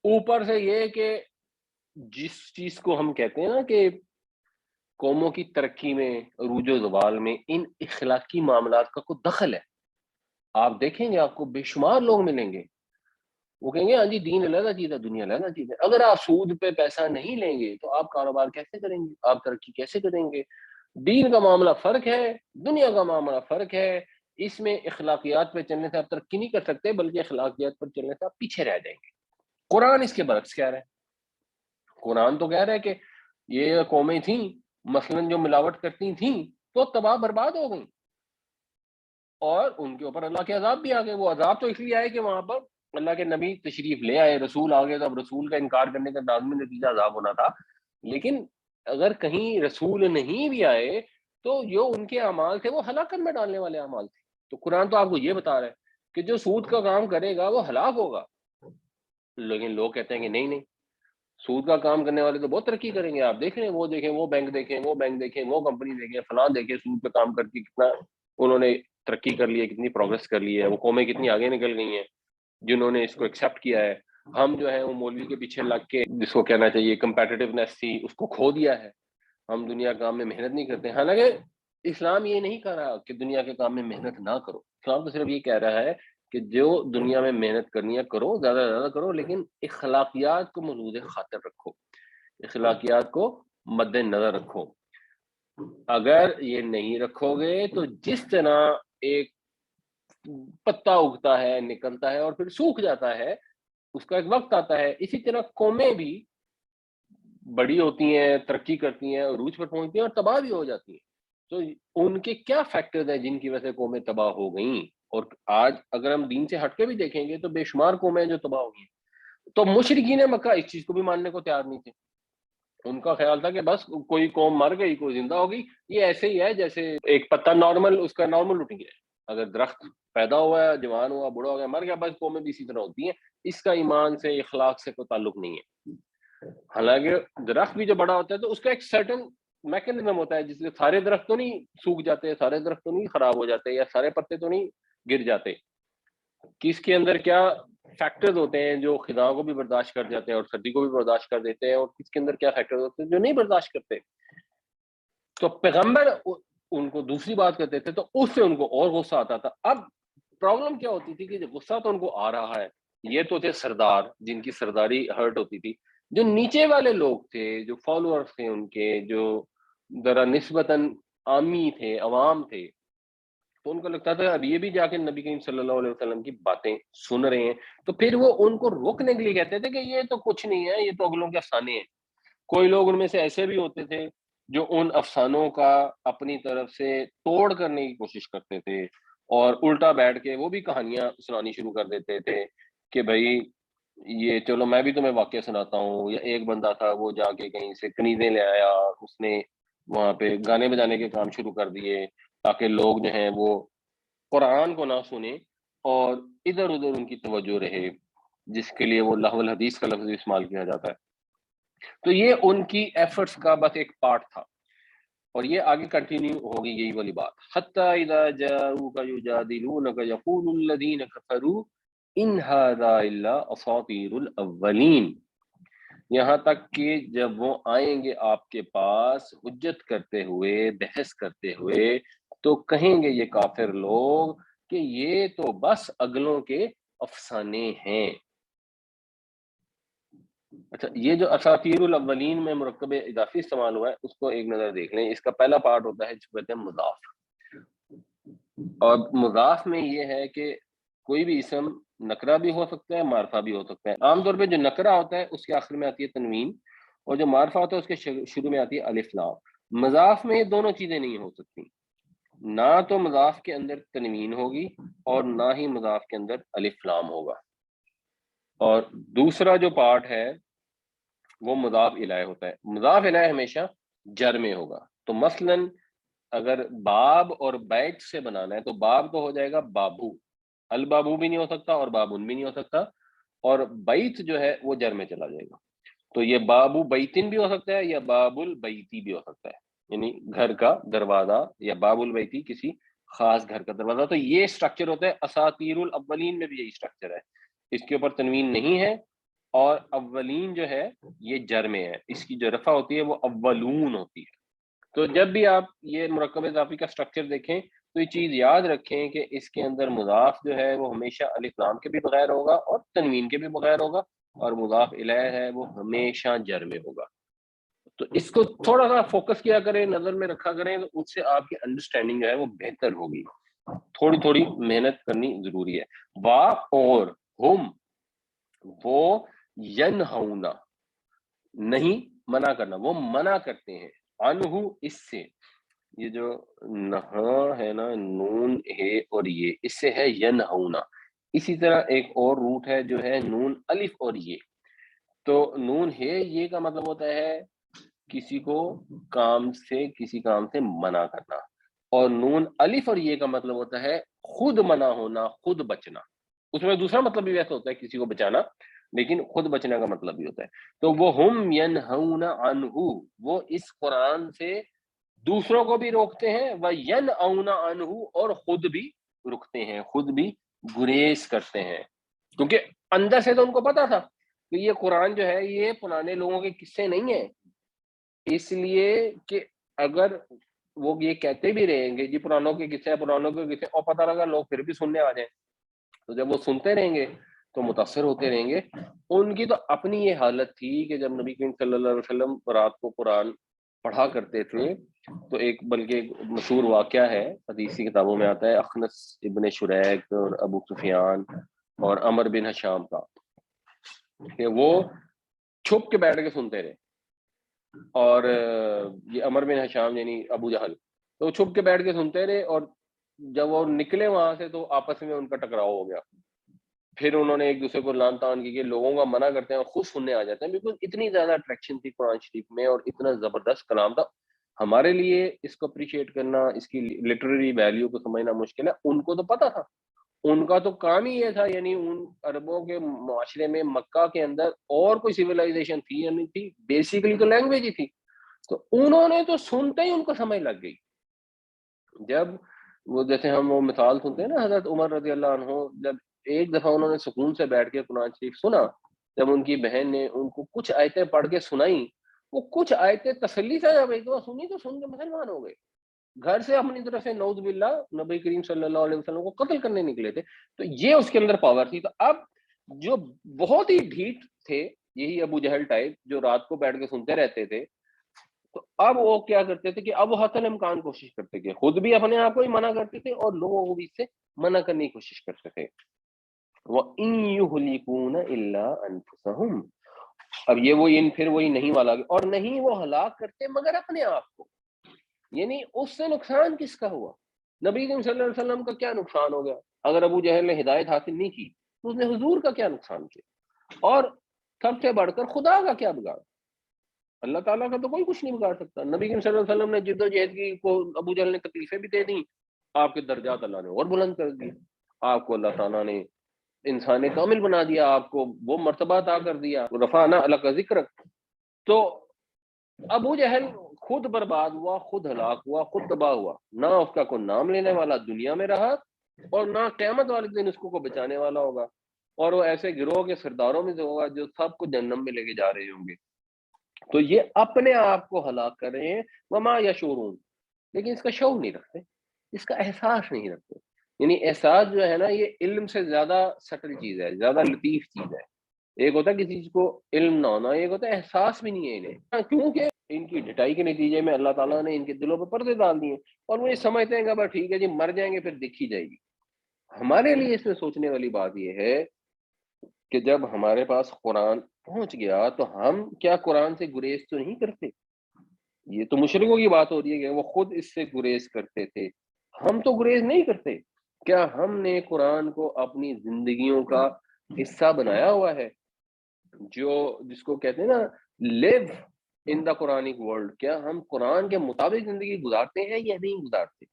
اوپر سے یہ کہ جس چیز کو ہم کہتے ہیں نا کہ قوموں کی ترقی میں, عروج و زوال میں ان اخلاقی معاملات کا کوئی دخل ہے. آپ دیکھیں گے آپ کو بے شمار لوگ ملیں گے وہ کہیں گے ہاں جی دین علیحدہ چیز ہے, دنیا علیحدہ چیز ہے. اگر آپ سود پہ پیسہ نہیں لیں گے تو آپ کاروبار کیسے کریں گے, آپ ترقی کیسے کریں گے؟ دین کا معاملہ فرق ہے, دنیا کا معاملہ فرق ہے. اس میں اخلاقیات پہ چلنے سے آپ ترقی نہیں کر سکتے بلکہ اخلاقیات پر چلنے سے آپ پیچھے رہ جائیں گے. قرآن اس کے برعکس کہہ رہا ہے. قرآن تو کہہ رہا ہے کہ یہ قومیں تھیں مثلاً جو ملاوٹ کرتی تھیں تو تباہ برباد ہو گئیں اور ان کے اوپر اللہ کے عذاب بھی آ گئے. وہ عذاب تو اس لیے آئے کہ وہاں پر اللہ کے نبی تشریف لے آئے, رسول آ گئے, تو اب رسول کا انکار کرنے کا لازمی نتیجہ عذاب ہونا تھا. لیکن اگر کہیں رسول نہیں بھی آئے تو جو ان کے اعمال تھے وہ ہلاکت میں ڈالنے والے اعمال تھے. تو قرآن تو آپ کو یہ بتا رہا ہے کہ جو سود کا کام کرے گا وہ ہلاک ہوگا. لیکن لوگ کہتے ہیں کہ نہیں, سود کا کام کرنے والے تو بہت ترقی کریں گے. آپ دیکھ رہے ہیں, وہ بینک دیکھیں, وہ بینک دیکھیں, وہ کمپنی دیکھیں, فلاں دیکھیں, سود پہ کام کر کے کتنا انہوں نے ترقی کر لی ہے, کتنی پروگرس کر لی ہے. وہ قومیں کتنی آگے نکل گئی ہیں جنہوں نے اس کو ایکسیپٹ کیا ہے. ہم جو ہے وہ مولوی کے پیچھے لگ کے جس کو کہنا چاہیے کمپیٹیٹونیس تھی اس کو کھو دیا ہے. ہم دنیا کام میں محنت نہیں کرتے. حالانکہ اسلام یہ نہیں کہہ رہا کہ دنیا کے کام میں محنت نہ کرو. اسلام تو صرف یہ کہہ رہا ہے کہ جو دنیا میں محنت کرنی ہے کرو, زیادہ سے زیادہ کرو, لیکن اخلاقیات کو ملحوظ خاطر رکھو, اخلاقیات کو مد نظر رکھو. اگر یہ نہیں رکھو گے تو جس طرح ایک پتا اگتا ہے, نکلتا ہے اور پھر سوکھ جاتا ہے, اس کا ایک وقت آتا ہے, اسی طرح قومیں بھی بڑی ہوتی ہیں, ترقی کرتی ہیں, عروج پر پہنچتی ہیں اور تباہ بھی ہو جاتی ہیں. تو ان کے کیا فیکٹرز ہیں جن کی وجہ سے قومیں تباہ ہو گئیں؟ اور آج اگر ہم دین سے ہٹ کے بھی دیکھیں گے تو بے شمار قومیں جو تباہ ہو گئی ہیں. تو مشرکین مکہ اس چیز کو بھی ماننے کو تیار نہیں تھے. ان کا خیال تھا کہ بس کوئی قوم مر گئی, کوئی زندہ ہو گئی, یہ ایسے ہی ہے جیسے ایک پتا نارمل, اس کا نارمل روٹین ہے. اگر درخت پیدا ہوا ہے, جوان ہوا, بوڑھا ہو گیا, مر گیا, بس قومیں بھی اسی طرح ہوتی ہیں. اس کا ایمان سے, اخلاق سے کوئی تعلق نہیں ہے. حالانکہ درخت بھی جو بڑا ہوتا ہے تو اس کا ایک سرٹن میکنزم ہوتا ہے, جس سے سارے درخت تو نہیں سوکھ جاتے, سارے درخت تو نہیں خراب ہو جاتے, یا سارے پتے تو نہیں گر جاتے. کس کے اندر کیا فیکٹرز ہوتے ہیں جو خدا کو بھی برداشت کر جاتے ہیں اور سردی کو بھی برداشت کر دیتے ہیں, اور کس کے اندر کیا فیکٹرز ہوتے ہیں جو نہیں برداشت کرتے. تو پیغمبر ان کو دوسری بات کرتے تھے تو اس سے ان کو اور غصہ آتا تھا. اب پرابلم کیا ہوتی تھی کہ غصہ تو ان کو آ رہا ہے, یہ تو تھے سردار جن کی سرداری ہرٹ ہوتی تھی. جو نیچے والے لوگ تھے, جو فالوورز تھے ان کے, جو ذرا نسبتاً عامی تھے, عوام تھے, تو ان کو لگتا تھا اب یہ بھی جا کے نبی کریم صلی اللہ علیہ وسلم کی باتیں سن رہے ہیں, تو پھر وہ ان کو روکنے کے لیے کہتے تھے کہ یہ تو کچھ نہیں ہے, یہ تو اگلوں کے افسانے ہیں. کوئی لوگ ان میں سے ایسے بھی ہوتے تھے جو ان افسانوں کا اپنی طرف سے توڑ کرنے کی کوشش کرتے تھے اور الٹا بیٹھ کے وہ بھی کہانیاں سنانی شروع کر دیتے تھے کہ بھائی یہ چلو میں بھی تمہیں واقعہ سناتا ہوں. یا ایک بندہ تھا وہ جا کے کہیں سے کنیزیں لے آیا, اس نے وہاں پہ گانے بجانے کے کام شروع کر دیے تاکہ لوگ جو ہیں وہ قرآن کو نہ سنیں اور ادھر ادھر ان کی توجہ رہے, جس کے لیے وہ لہو الحدیث کا لفظ استعمال کیا جاتا ہے. تو یہ ان کی ایفرٹس کا بس ایک پارٹ تھا, اور یہ آگے کنٹینیو ہوگی یہی والی بات. حتی اذا جاؤک یجادلونک یقول الذین کفروا ان ھذا الا اساطیر الاولین. یہاں تک کہ جب وہ آئیں گے آپ کے پاس حجت کرتے ہوئے, بحث کرتے ہوئے, تو کہیں گے یہ کافر لوگ کہ یہ تو بس اگلوں کے افسانے ہیں. اچھا, یہ جو اساطیر الاولین میں مرکب اضافی استعمال ہوا ہے اس کو ایک نظر دیکھ لیں. اس کا پہلا پارٹ ہوتا ہے جس کو کہتے ہیں مضاف, اور مضاف میں یہ ہے کہ کوئی بھی اسم نکرہ بھی ہو سکتا ہے, معرفہ بھی ہو سکتا ہے. عام طور پہ جو نکرہ ہوتا ہے اس کے آخر میں آتی ہے تنوین, اور جو معرفہ ہوتا ہے اس کے شروع میں آتی ہے الف لام. مضاف میں یہ دونوں چیزیں نہیں ہو سکتی. نہ تو مضاف کے اندر تنوین ہوگی اور نہ ہی مضاف کے اندر الف لام ہوگا، اور دوسرا جو پارٹ ہے وہ مضاف الیہ ہوتا ہے. مضاف الیہ ہمیشہ جر میں ہوگا. تو مثلاً اگر باب اور بیت سے بنانا ہے تو باب تو ہو جائے گا بابو، البابو بھی نہیں ہو سکتا اور بابن بھی نہیں ہو سکتا، اور بیت جو ہے وہ جر میں چلا جائے گا. تو یہ بابو بیتن بھی ہو سکتا ہے یا باب البیتی بھی ہو سکتا ہے، یعنی گھر کا دروازہ، یا باب البیتی کسی خاص گھر کا دروازہ. تو یہ اسٹرکچر ہوتا ہے. اساطیر الاولین میں بھی یہی اسٹرکچر ہے، اس کے اوپر تنوین نہیں ہے، اور اولین جو ہے یہ جر میں ہے، اس کی جو رفع ہوتی ہے وہ اولون ہوتی ہے. تو جب بھی آپ یہ مرکب اضافی کا اسٹرکچر دیکھیں تو یہ چیز یاد رکھیں کہ اس کے اندر مضاف جو ہے وہ ہمیشہ الف لام کے بھی بغیر ہوگا اور تنوین کے بھی بغیر ہوگا، اور مضاف الیہ ہے وہ ہمیشہ جر میں ہوگا. تو اس کو تھوڑا سا فوکس کیا کریں، نظر میں رکھا کریں، تو اس سے آپ کی انڈرسٹینڈنگ جو ہے وہ بہتر ہوگی. تھوڑی تھوڑی محنت کرنی ضروری ہے. وا اور ہم، وہ ینہونا، نہیں منع کرنا، وہ منع کرتے ہیں، عنہ اس سے. یہ جو نہا ہے نا، نون ہے اور یہ اس سے ہے ینہونا. اسی طرح ایک اور روٹ ہے جو ہے نون الف اور یہ. تو نون ہے یہ کا مطلب ہوتا ہے کسی کو کسی کام سے منع کرنا، اور نون الف اور یہ کا مطلب ہوتا ہے خود منع ہونا، خود بچنا. اس میں دوسرا مطلب بھی ویسا ہوتا ہے کسی کو بچانا، لیکن خود بچنے کا مطلب بھی ہوتا ہے. تو وہ ہم ینہون عنہ، وہ اس قرآن سے دوسروں کو بھی روکتے ہیں، وینأون عنہ، اور خود بھی رکتے ہیں، خود بھی گریز کرتے ہیں. کیونکہ اندر سے تو ان کو پتا تھا کہ یہ قرآن جو ہے یہ پرانے لوگوں کے قصے نہیں ہیں، اس لیے کہ اگر وہ یہ کہتے بھی رہیں گے جی پرانوں کے قصے ہیں، پرانوں کے قصے، اور پتہ لگا لوگ پھر بھی سننے آ جائیں، تو جب وہ سنتے رہیں گے تو متاثر ہوتے رہیں گے. ان کی تو اپنی یہ حالت تھی کہ جب نبی کریم صلی اللہ علیہ وسلم رات کو قرآن پڑھا کرتے تھے، تو ایک بلکہ ایک مشہور واقعہ ہے، حدیثی کتابوں میں آتا ہے، اخنس ابن شریک اور ابو سفیان اور عمر بن حشام کا، کہ وہ چھپ کے بیٹھ کے سنتے رہے. اور یہ عمر بن حشام یعنی ابو جہل، تو چھپ کے بیٹھ کے سنتے رہے، اور جب وہ نکلے وہاں سے تو آپس میں ان کا ٹکراؤ ہو گیا. پھر انہوں نے ایک دوسرے کو لان تان کی کہ لوگوں کا منع کرتے ہیں اور خود سننے آ جاتے ہیں، بالکل اتنی زیادہ اٹریکشن تھی قرآن شریف میں اور اتنا زبردست کلام تھا. ہمارے لیے اس کو اپریشیٹ کرنا، اس کی لٹریری ویلیو کو سمجھنا مشکل ہے. ان کو تو پتا تھا، ان کا تو کام ہی یہ تھا، یعنی ان عربوں کے معاشرے میں مکہ کے اندر اور کوئی سویلائزیشن تھی یا نہیں تھی، بیسیکلی تو لینگویج ہی تھی. تو انہوں نے تو سنتے ہی ان کو سمجھ لگ گئی. جب وہ جیسے ہم وہ مثال سنتے ہیں نا، حضرت عمر رضی اللہ عنہ جب ایک دفعہ انہوں نے سکون سے بیٹھ کے قرآن شریف سنا، جب ان کی بہن نے ان کو کچھ آیتیں پڑھ کے سنائیں، وہ کچھ آیتیں تسلی سے جب ایک دفعہ سنی تو سن کے مسلمان ہو گئے. گھر سے اپنی طرف سے نعوذ باللہ نبی کریم صلی اللہ علیہ وسلم کو قتل کرنے نکلے تھے. تو یہ اس کے اندر پاور تھی. تو اب جو بہت ہی ڈھیٹ تھے، یہی ابو جہل ٹائپ جو رات کو بیٹھ کے سنتے رہتے تھے، تو اب وہ کیا کرتے تھے کہ اب وہ حتی الامکان کوشش کرتے کہ خود بھی اپنے آپ کو ہی منع کرتے تھے اور لوگوں کو بھی اس سے منع کرنے کی کوشش کرتے تھے. وَإِن يُهْلِكُونَ إِلَّا أَنفُسَهُمْ. اب یہ وہ ان پھر وہی نہیں والا، اور نہیں وہ ہلاک کرتے مگر اپنے آپ کو. یعنی اس سے نقصان کس کا ہوا؟ نبی کریم صلی اللہ علیہ وسلم کا کیا نقصان ہو گیا؟ اگر ابو جہل نے ہدایت حاصل نہیں کی تو اس نے حضور کا کیا نقصان کیا؟ اور سب سے بڑھ کر خدا کا کیا بگاڑ؟ اللہ تعالیٰ کا تو کوئی کچھ نہیں بگاڑ سکتا. نبی کریم صلی اللہ علیہ وسلم نے جد و جہد کی، کو ابو جہل نے تکلیفیں بھی دے دیں، آپ کے درجات اللہ نے اور بلند کر دیے، آپ کو اللہ تعالیٰ نے انسان کامل بنا دیا، آپ کو وہ مرتبہ عطا کر دیا، رفعنا لک ذکرک. تو ابو جہل خود برباد ہوا، خود ہلاک ہوا، خود تباہ ہوا، نہ اس کا کوئی نام لینے والا دنیا میں رہا اور نہ قیامت والے دن اس کو بچانے والا ہوگا. اور وہ ایسے گروہ کے سرداروں میں سے ہوگا جو سب کو جہنم میں لے کے جا رہے ہوں گے. تو یہ اپنے آپ کو ہلاک کر رہے ہیں. وما یشعرون، لیکن اس کا شعور نہیں رکھتے، اس کا احساس نہیں رکھتے. یعنی احساس جو ہے نا، یہ علم سے زیادہ سٹل چیز ہے، زیادہ لطیف چیز ہے. ایک ہوتا ہے کسی چیز کو علم نہ ہونا، ایک ہوتا ہے احساس بھی نہیں ہے انہیں، کیونکہ ان کی ڈٹائی کے نتیجے میں اللہ تعالیٰ نے ان کے دلوں پہ پردے ڈال دیے، اور وہ یہ سمجھتے ہیں کہ بس ٹھیک ہے جی، مر جائیں گے پھر دیکھی جائے گی. ہمارے لیے اس میں سوچنے والی بات یہ ہے کہ جب ہمارے پاس قرآن پہنچ گیا تو ہم کیا قرآن سے گریز تو نہیں کرتے؟ یہ تو مشرکوں کی بات ہو رہی ہے کہ وہ خود اس سے گریز کرتے تھے. ہم تو گریز نہیں کرتے. کیا ہم نے قرآن کو اپنی زندگیوں کا حصہ بنایا ہوا ہے؟ جس کو کہتے ہیں نا لیو ان دا قرآنک ورلڈ، کیا ہم قرآن کے مطابق زندگی گزارتے ہیں یا نہیں گزارتے؟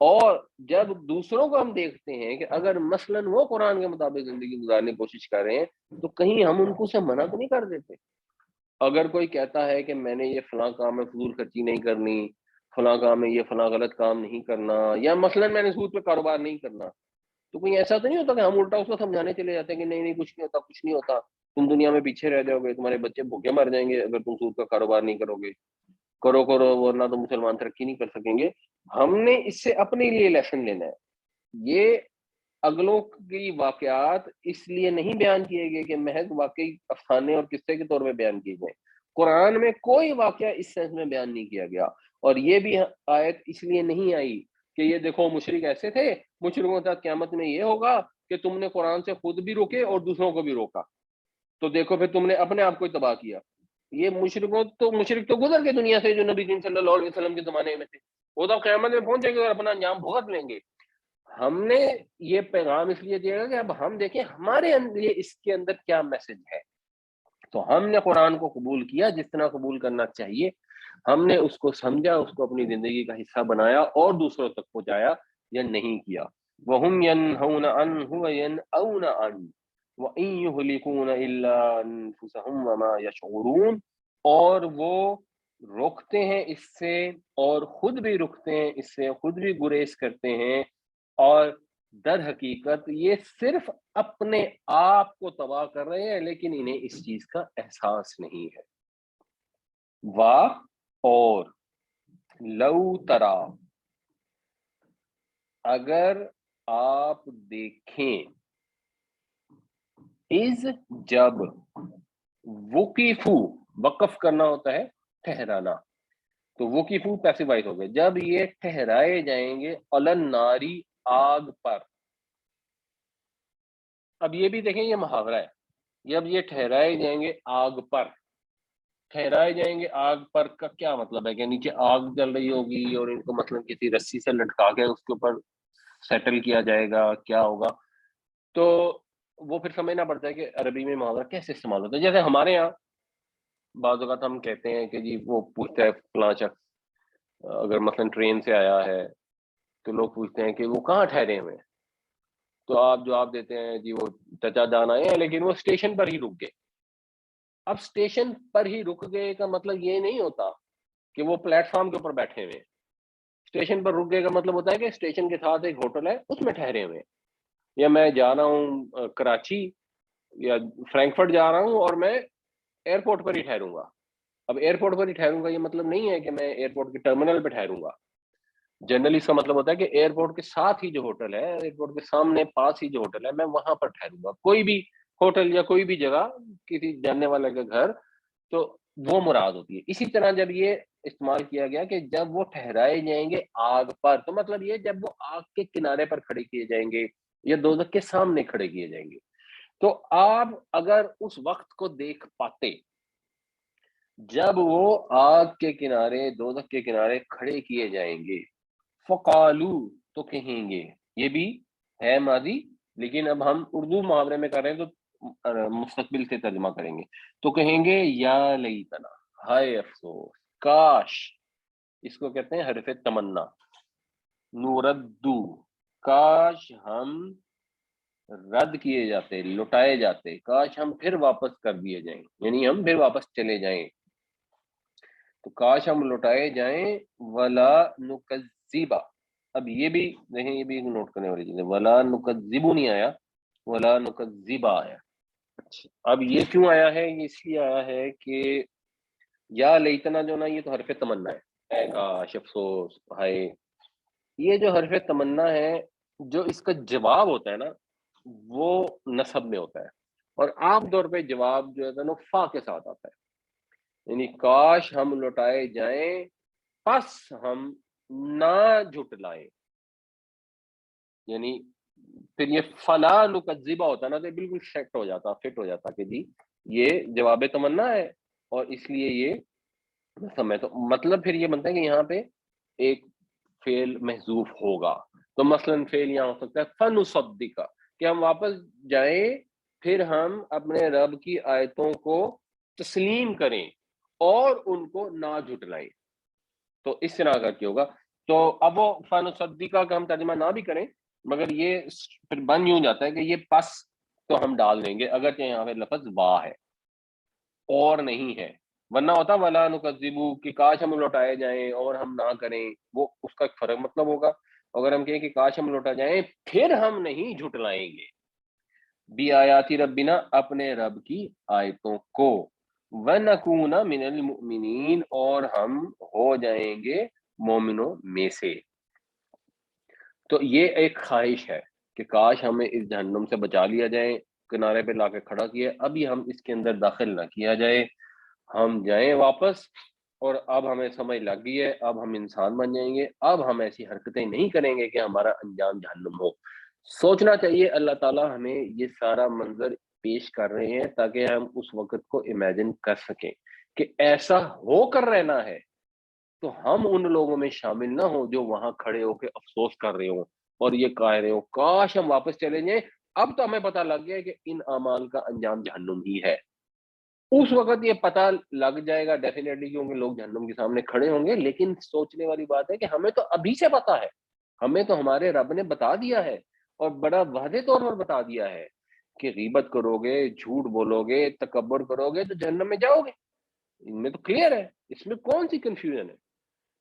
اور جب دوسروں کو ہم دیکھتے ہیں کہ اگر مثلاً وہ قرآن کے مطابق زندگی گزارنے کی کوشش کر رہے ہیں تو کہیں ہم ان کو سے منع تو نہیں کر دیتے؟ اگر کوئی کہتا ہے کہ میں نے یہ فلاں کام میں فضول خرچی نہیں کرنی، فلاں کام میں یہ فلاں غلط کام نہیں کرنا، یا مثلاً میں نے سود پہ کاروبار نہیں کرنا، تو کوئی ایسا تو نہیں ہوتا کہ ہم الٹا اس کو سمجھانے چلے جاتے ہیں کہ نہیں نہیں کچھ نہیں ہوتا، کچھ نہیں ہوتا، تم دنیا میں پیچھے رہ جاؤ گے، تمہارے بچے بھوکے مر جائیں گے اگر تم سود کا کاروبار نہیں کرو گے، کرو کرو ورنہ تو مسلمان ترقی نہیں کر سکیں گے. ہم نے اس سے اپنے لیے لیسن لینا ہے. یہ اگلوں کی واقعات اس لیے نہیں بیان کیے گئے کہ محض واقعی افسانے اور قصے کے طور پہ بیان کیے گئے. قرآن میں کوئی واقعہ اس سینس میں بیان نہیں کیا گیا. اور یہ بھی آیت اس لیے نہیں آئی کہ یہ دیکھو مشرک ایسے تھے، مشرکوں کے ساتھ قیامت میں یہ ہوگا کہ تم نے قرآن سے خود بھی روکے اور دوسروں کو بھی روکا، تو دیکھو پھر تم نے اپنے آپ کو ہی تباہ کیا. یہ مشرک تو گزر گئے دنیا سے جو نبی کریم صلی اللہ علیہ وسلم کے زمانے میں تھے، وہ تو قیامت میں پہنچیں گے اور اپنا انجام بھگت لیں گے. ہم نے یہ پیغام اس لیے دیا کہ اب ہم دیکھیں ہمارے لیے اس کے اندر کیا میسج ہے. تو ہم نے قرآن کو قبول کیا جس طرح قبول کرنا چاہیے، ہم نے اس کو سمجھا، اس کو اپنی زندگی کا حصہ بنایا اور دوسروں تک پہنچایا یا نہیں کیا. وَهُمْ يَنْهَوْنَ عَنْهُ وَيَنْأَوْنَ عَنْهُ وَإِنْ يُهْلِكُونَ إِلَّا أَنفُسَهُمْ وَمَا يَشْعُرُونَ، اور وہ روکتے ہیں اس سے اور خود بھی رکتے ہیں اس سے، خود بھی گریز کرتے ہیں، اور در حقیقت یہ صرف اپنے آپ کو تباہ کر رہے ہیں لیکن انہیں اس چیز کا احساس نہیں ہے. اور لو ترا، اگر آپ دیکھیں، از جب، وقفو وقف کرنا ہوتا ہے ٹھہرانا، تو وقفو پیسو وائز ہو گئے، جب یہ ٹھہرائے جائیں گے علن ناری آگ پر. اب یہ بھی دیکھیں یہ محاورہ ہے، جب یہ ٹھہرائے جائیں گے آگ پر. ٹھہرائے جائیں گے آگ پر کا کیا مطلب ہے کہ نیچے آگ جل رہی ہوگی اور ان کو مثلا کسی رسی سے لٹکا کے اس کے اوپر سیٹل کیا جائے گا، کیا ہوگا؟ تو وہ پھر سمجھنا پڑتا ہے کہ عربی میں محاورہ کیسے استعمال ہوتا ہے. جیسے ہمارے یہاں بعض اوقات ہم کہتے ہیں کہ جی وہ پوچھتا ہے فلاں شخص اگر مثلا ٹرین سے آیا ہے تو لوگ پوچھتے ہیں کہ وہ کہاں ٹھہرے ہوئے ہیں، تو آپ جواب دیتے ہیں جی وہ چچا جان آئے ہیں لیکن وہ اسٹیشن پر ہی رک گئے. اب اسٹیشن پر ہی رک گئے کا مطلب یہ نہیں ہوتا کہ وہ پلیٹ فارم کے اوپر بیٹھے ہوئے. اسٹیشن پر رک گئے کا مطلب ہوتا ہے کہ اسٹیشن کے ساتھ ایک ہوٹل ہے اس میں ٹھہرے ہوئے، یا میں جا رہا ہوں کراچی یا فرینکفرٹ جا رہا ہوں اور میں ایئرپورٹ پر ہی ٹھہروں گا. اب ایئرپورٹ پر ہی ٹھہروں گا یہ مطلب نہیں ہے کہ میں ایئرپورٹ کے ٹرمینل پہ ٹھہروں گا. جنرلی اس کا مطلب ہوتا ہے کہ ایئرپورٹ کے ساتھ ہی جو ہوٹل ہے، ایئرپورٹ کے سامنے پاس ہی جو ہوٹل ہے، میں وہاں پر ٹھہروں گا. کوئی بھی ہوٹل یا کوئی بھی جگہ، کسی جاننے والے کا گھر، تو وہ مراد ہوتی ہے. اسی طرح جب یہ استعمال کیا گیا کہ جب وہ ٹھہرائے جائیں گے آگ پر، تو مطلب یہ جب وہ آگ کے کنارے پر کھڑے کیے جائیں گے یا دوزخ کے سامنے کھڑے کیے جائیں گے. تو آپ اگر اس وقت کو دیکھ پاتے جب وہ آگ کے کنارے، دوزخ کے کنارے کھڑے کیے جائیں گے، فقالو تو کہیں گے، یہ بھی ہے ماضی لیکن اب ہم اردو محاورے میں کر رہے ہیں تو مستقبل سے ترجمہ کریں گے، تو کہیں گے یا لیتنا، ہائے افسوس، کاش، اس کو کہتے ہیں حرف تمنا، نوردو، کاش ہم رد کیے جاتے، لٹائے جاتے، کاش ہم پھر واپس کر دیے جائیں، یعنی ہم پھر واپس چلے جائیں، تو کاش ہم لٹائے جائیں، ولا نکذبا. اب یہ بھی دیکھیں، یہ بھی نوٹ کرنے والی چیز ہے، ولا نکذبو نہیں آیا، ولا نکذبا آیا. اب یہ کیوں آیا ہے؟ یہ اس لیے آیا ہے کہ یا لیتنا جو نا یہ تو حرف تمنا ہے، اے کاش، افسوس، ہائے. یہ جو حرف تمنا ہے، جو اس کا جواب ہوتا ہے نا وہ نصب میں ہوتا ہے، اور عام طور پہ جواب جو ہے نا فا کے ساتھ آتا ہے، یعنی کاش ہم لوٹائے جائیں پس ہم نہ جھٹلائیں. یعنی پھر یہ فلا نکذبہ ہوتا نا تو بالکل فٹ ہو جاتا کہ جی یہ جواب تمنا ہے اور اس لیے یہ نصب ہے. تو مطلب پھر یہ بنتا ہے کہ یہاں پہ ایک فعل محذوف ہوگا. تو مثلاً فعل یہاں ہو سکتا ہے فنصدق، کہ ہم واپس جائیں پھر ہم اپنے رب کی آیتوں کو تسلیم کریں اور ان کو نہ جھٹلائیں. تو اس طرح کا کیا ہوگا. تو اب وہ فنصدق کا ہم ترجمہ نہ بھی کریں مگر یہ پھر بن یوں جاتا ہے کہ یہ پس تو ہم ڈال دیں گے اگرچہ یہاں پہ لفظ وا ہے اور نہیں ہے. ورنہ ہوتا ولا نکذبو کہ کاش ہم لوٹائے جائیں اور ہم نہ کریں، وہ اس کا ایک فرق مطلب ہوگا. اگر ہم کہیں کہ کاش ہم لوٹا جائیں پھر ہم نہیں جھٹلائیں گے بی آیاتی ربنا اپنے رب کی آیتوں کو، وَنَكُونَ مِنَ الْمُؤْمِنِينَ اور ہم ہو جائیں گے مومنوں میں سے. تو یہ ایک خواہش ہے کہ کاش ہمیں اس جہنم سے بچا لیا جائے، کنارے پہ لا کے کھڑا کیا، ابھی ہم اس کے اندر داخل نہ کیا جائے، ہم جائیں واپس. اور اب ہمیں سمجھ لگ گئی ہے، اب ہم انسان بن جائیں گے، اب ہم ایسی حرکتیں نہیں کریں گے کہ ہمارا انجام جہنم ہو. سوچنا چاہیے اللہ تعالیٰ ہمیں یہ سارا منظر پیش کر رہے ہیں تاکہ ہم اس وقت کو امیجن کر سکیں کہ ایسا ہو کر رہنا ہے تو ہم ان لوگوں میں شامل نہ ہوں جو وہاں کھڑے ہو کے افسوس کر رہے ہوں اور یہ کہہ رہے ہوں کاش ہم واپس چلے جائیں. اب تو ہمیں پتہ لگ گیا کہ ان اعمال کا انجام جہنم ہی ہے. اس وقت یہ پتہ لگ جائے گا ڈیفینیٹلی کیونکہ لوگ جہنم کے سامنے کھڑے ہوں گے. لیکن سوچنے والی بات ہے کہ ہمیں تو ابھی سے پتہ ہے، ہمیں تو ہمارے رب نے بتا دیا ہے اور بڑا واضح طور پر بتا دیا ہے کہ غیبت کرو گے، جھوٹ بولو گے، تکبر کرو گے تو جہنم میں جاؤ گے. ان میں تو کلیئر ہے، اس میں کون سی کنفیوژن ہے.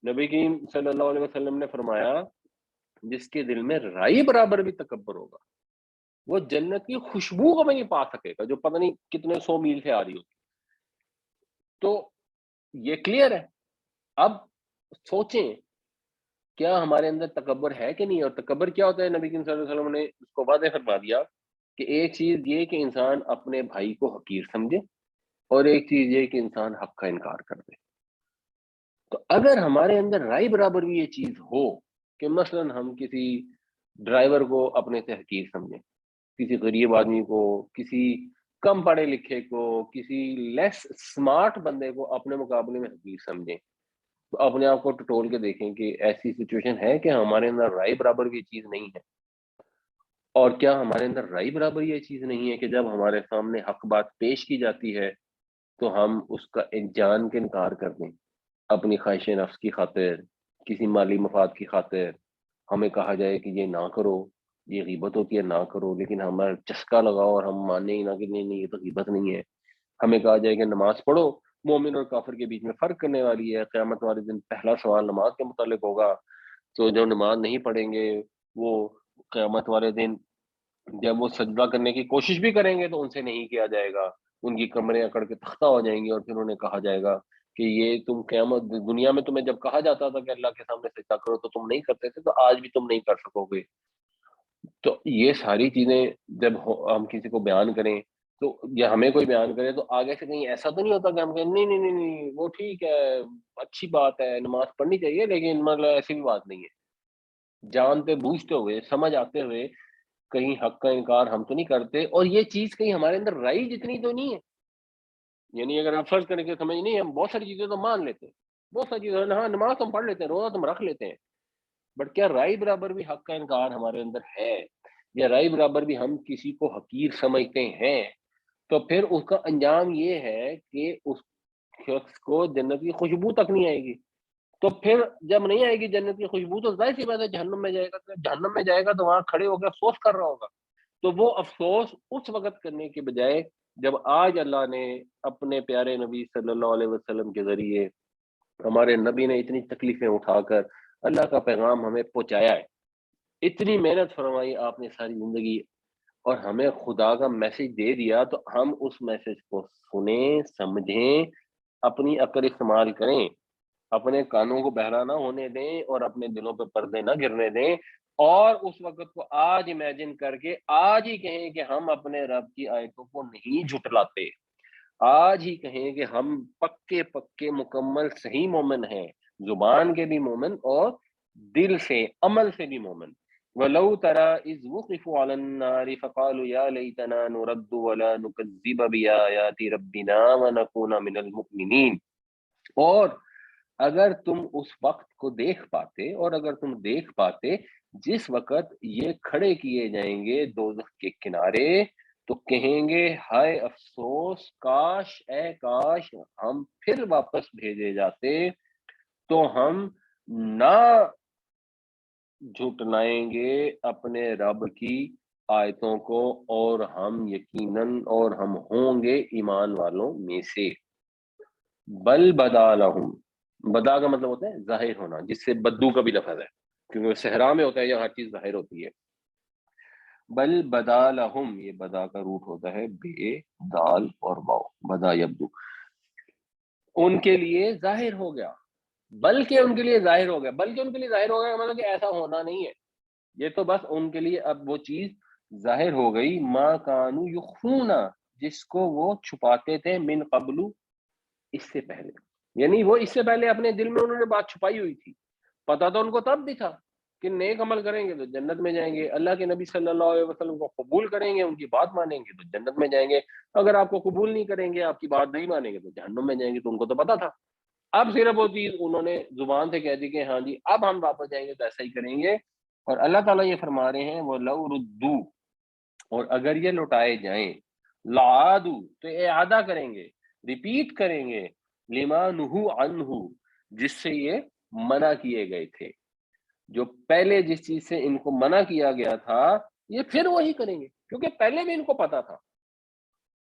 نبی کریم صلی اللہ علیہ وسلم نے فرمایا جس کے دل میں رائی برابر بھی تکبر ہوگا وہ جنت کی خوشبو کو بھی نہیں پا سکے گا جو پتہ نہیں کتنے 100 میل سے آ رہی ہوگی. تو یہ کلیئر ہے. اب سوچیں کیا ہمارے اندر تکبر ہے کہ نہیں، اور تکبر کیا ہوتا ہے. نبی کریم صلی اللہ علیہ وسلم نے اس کو واضح فرما دیا کہ ایک چیز یہ کہ انسان اپنے بھائی کو حقیر سمجھے اور ایک چیز یہ کہ انسان حق کا انکار کر دے. تو اگر ہمارے اندر رائے برابر بھی یہ چیز ہو کہ مثلا ہم کسی ڈرائیور کو اپنے سے حقیر سمجھیں، کسی غریب آدمی کو، کسی کم پڑھے لکھے کو، کسی لیس سمارٹ بندے کو اپنے مقابلے میں حقیر سمجھیں، تو اپنے آپ کو ٹٹول کے دیکھیں کہ ایسی سچویشن ہے کہ ہمارے اندر رائے برابر کی چیز نہیں ہے. اور کیا ہمارے اندر رائے برابر یہ چیز نہیں ہے کہ جب ہمارے سامنے حق بات پیش کی جاتی ہے تو ہم اس کا جان کے انکار کر دیں اپنی خواہش نفس کی خاطر، کسی مالی مفاد کی خاطر. ہمیں کہا جائے کہ یہ نہ کرو، یہ غیبت ہوتی ہے نہ کرو، لیکن ہمارا چسکا لگاؤ اور ہم مانیں ہی نہ کہ نہیں یہ تو غیبت نہیں ہے. ہمیں کہا جائے کہ نماز پڑھو، مومن اور کافر کے بیچ میں فرق کرنے والی ہے، قیامت والے دن پہلا سوال نماز کے متعلق ہوگا. تو جو نماز نہیں پڑھیں گے وہ قیامت والے دن جب وہ سجدہ کرنے کی کوشش بھی کریں گے تو ان سے نہیں کیا جائے گا، ان کی کمریں اکڑ کے تختہ ہو جائیں گی اور پھر انہیں کہا جائے گا کہ یہ تم قیامت دنیا میں تمہیں جب کہا جاتا تھا کہ اللہ کے سامنے سجدہ کرو تو تم نہیں کرتے تھے، تو آج بھی تم نہیں کر سکو گے. تو یہ ساری چیزیں جب ہم کسی کو بیان کریں تو یا ہمیں کوئی بیان کرے تو آگے سے کہیں ایسا تو نہیں ہوتا کہ ہم کہیں نہیں نہیں نہیں نہیں وہ ٹھیک ہے اچھی بات ہے نماز پڑھنی چاہیے لیکن مطلب ایسی بھی بات نہیں ہے. جانتے بوجھتے ہوئے سمجھ آتے ہوئے کہیں حق کا انکار ہم تو نہیں کرتے. اور یہ چیز کہیں ہمارے اندر رائی جتنی تو نہیں ہے. یعنی اگر آپ فرض کریں کہ سمجھ نہیں ہم بہت ساری چیزیں تو مان لیتے ہیں، بہت ساری چیزیں ہاں نماز تو ہم پڑھ لیتے ہیں، روزہ تم رکھ لیتے ہیں، بٹ کیا رائے برابر بھی حق کا انکار ہمارے اندر ہے، یا رائے برابر بھی ہم کسی کو حقیر سمجھتے ہیں؟ تو پھر اس کا انجام یہ ہے کہ اس شخص کو جنت کی خوشبو تک نہیں آئے گی. تو پھر جب نہیں آئے گی جنت کی خوشبو تو ظاہر سی بات ہے جہنم میں جائے گا. تو جہنم میں جائے گا تو وہاں کھڑے ہو کے افسوس کر رہا ہوگا. تو وہ افسوس اس وقت کرنے کے بجائے جب آج اللہ نے اپنے پیارے نبی صلی اللہ علیہ وسلم کے ذریعے ہمارے نبی نے اتنی تکلیفیں اٹھا کر اللہ کا پیغام ہمیں پہنچایا ہے، اتنی محنت فرمائی آپ نے ساری زندگی اور ہمیں خدا کا میسج دے دیا، تو ہم اس میسج کو سنیں، سمجھیں، اپنی عقل استعمال کریں، اپنے کانوں کو بہرا نہ ہونے دیں اور اپنے دلوں پہ پردے نہ گرنے دیں. اور اس وقت کو آج امیجن کر کے آج ہی کہیں کہ ہم اپنے رب کی آیتوں کو نہیں جھٹلاتے. آج ہی کہیں کہ ہم پکے پکے مکمل صحیح مومن ہیں، زبان کے بھی مومن اور دل سے عمل سے بھی مومن. وَلَوْ تَرَى إِذْ وُقِفُوا عَلَى النَّارِ فَقَالُوا يَا لَيْتَنَا نُرَدُّ وَلَا نُكَذِّبَ بِآيَاتِ رَبِّنَا وَنَكُونَ مِنَ الْمُؤْمِنِينَ. اور اگر تم اس وقت کو دیکھ پاتے، اور اگر تم دیکھ پاتے جس وقت یہ کھڑے کیے جائیں گے دوزخ کے کنارے، تو کہیں گے ہائے افسوس، کاش اے کاش ہم پھر واپس بھیجے جاتے تو ہم نہ جھٹلائیں گے اپنے رب کی آیتوں کو، اور ہم یقیناً اور ہم ہوں گے ایمان والوں میں سے۔ بل بدا لہم، بدا کا مطلب ہوتا ہے ظاہر ہونا، جس سے بدو کا بھی لفظ ہے، کیونکہ صحرا میں ہوتا ہے، یہاں ہر چیز ظاہر ہوتی ہے۔ بل بدا لہم، یہ بدا کا روٹ ہوتا ہے بے دال اور واو، بدا یبدو، ان کے لیے ظاہر ہو گیا، بلکہ ان کے لیے ظاہر ہو گیا، بلکہ ان کے لیے ظاہر ہو گیا مطلب کہ ایسا ہونا نہیں ہے، یہ تو بس ان کے لیے اب وہ چیز ظاہر ہو گئی، ما کانو یخفون، جس کو وہ چھپاتے تھے، من قبل، اس سے پہلے، یعنی وہ اس سے پہلے اپنے دل میں انہوں نے بات چھپائی ہوئی تھی، پتا تو ان کو تب بھی تھا کہ نیک عمل کریں گے تو جنت میں جائیں گے، اللہ کے نبی صلی اللہ علیہ وسلم کو قبول کریں گے، ان کی بات مانیں گے تو جنت میں جائیں گے، اگر آپ کو قبول نہیں کریں گے، آپ کی بات نہیں مانیں گے تو جہنم میں جائیں گے، تو ان کو تو پتا تھا۔ اب صرف وہ چیز انہوں نے زبان سے کہہ دی کہ ہاں جی اب ہم واپس جائیں گے تو ایسا ہی کریں گے، اور اللہ تعالیٰ یہ فرما رہے ہیں وہ لو ردو، اور اگر یہ لوٹائے جائیں، لعادو، تو اعادہ کریں گے، ریپیٹ کریں گے، لما نہو عنہ، جس سے یہ منع کیے گئے تھے، جو پہلے جس چیز سے ان کو منع کیا گیا تھا یہ پھر وہی کریں گے، کیونکہ پہلے بھی ان کو پتا تھا۔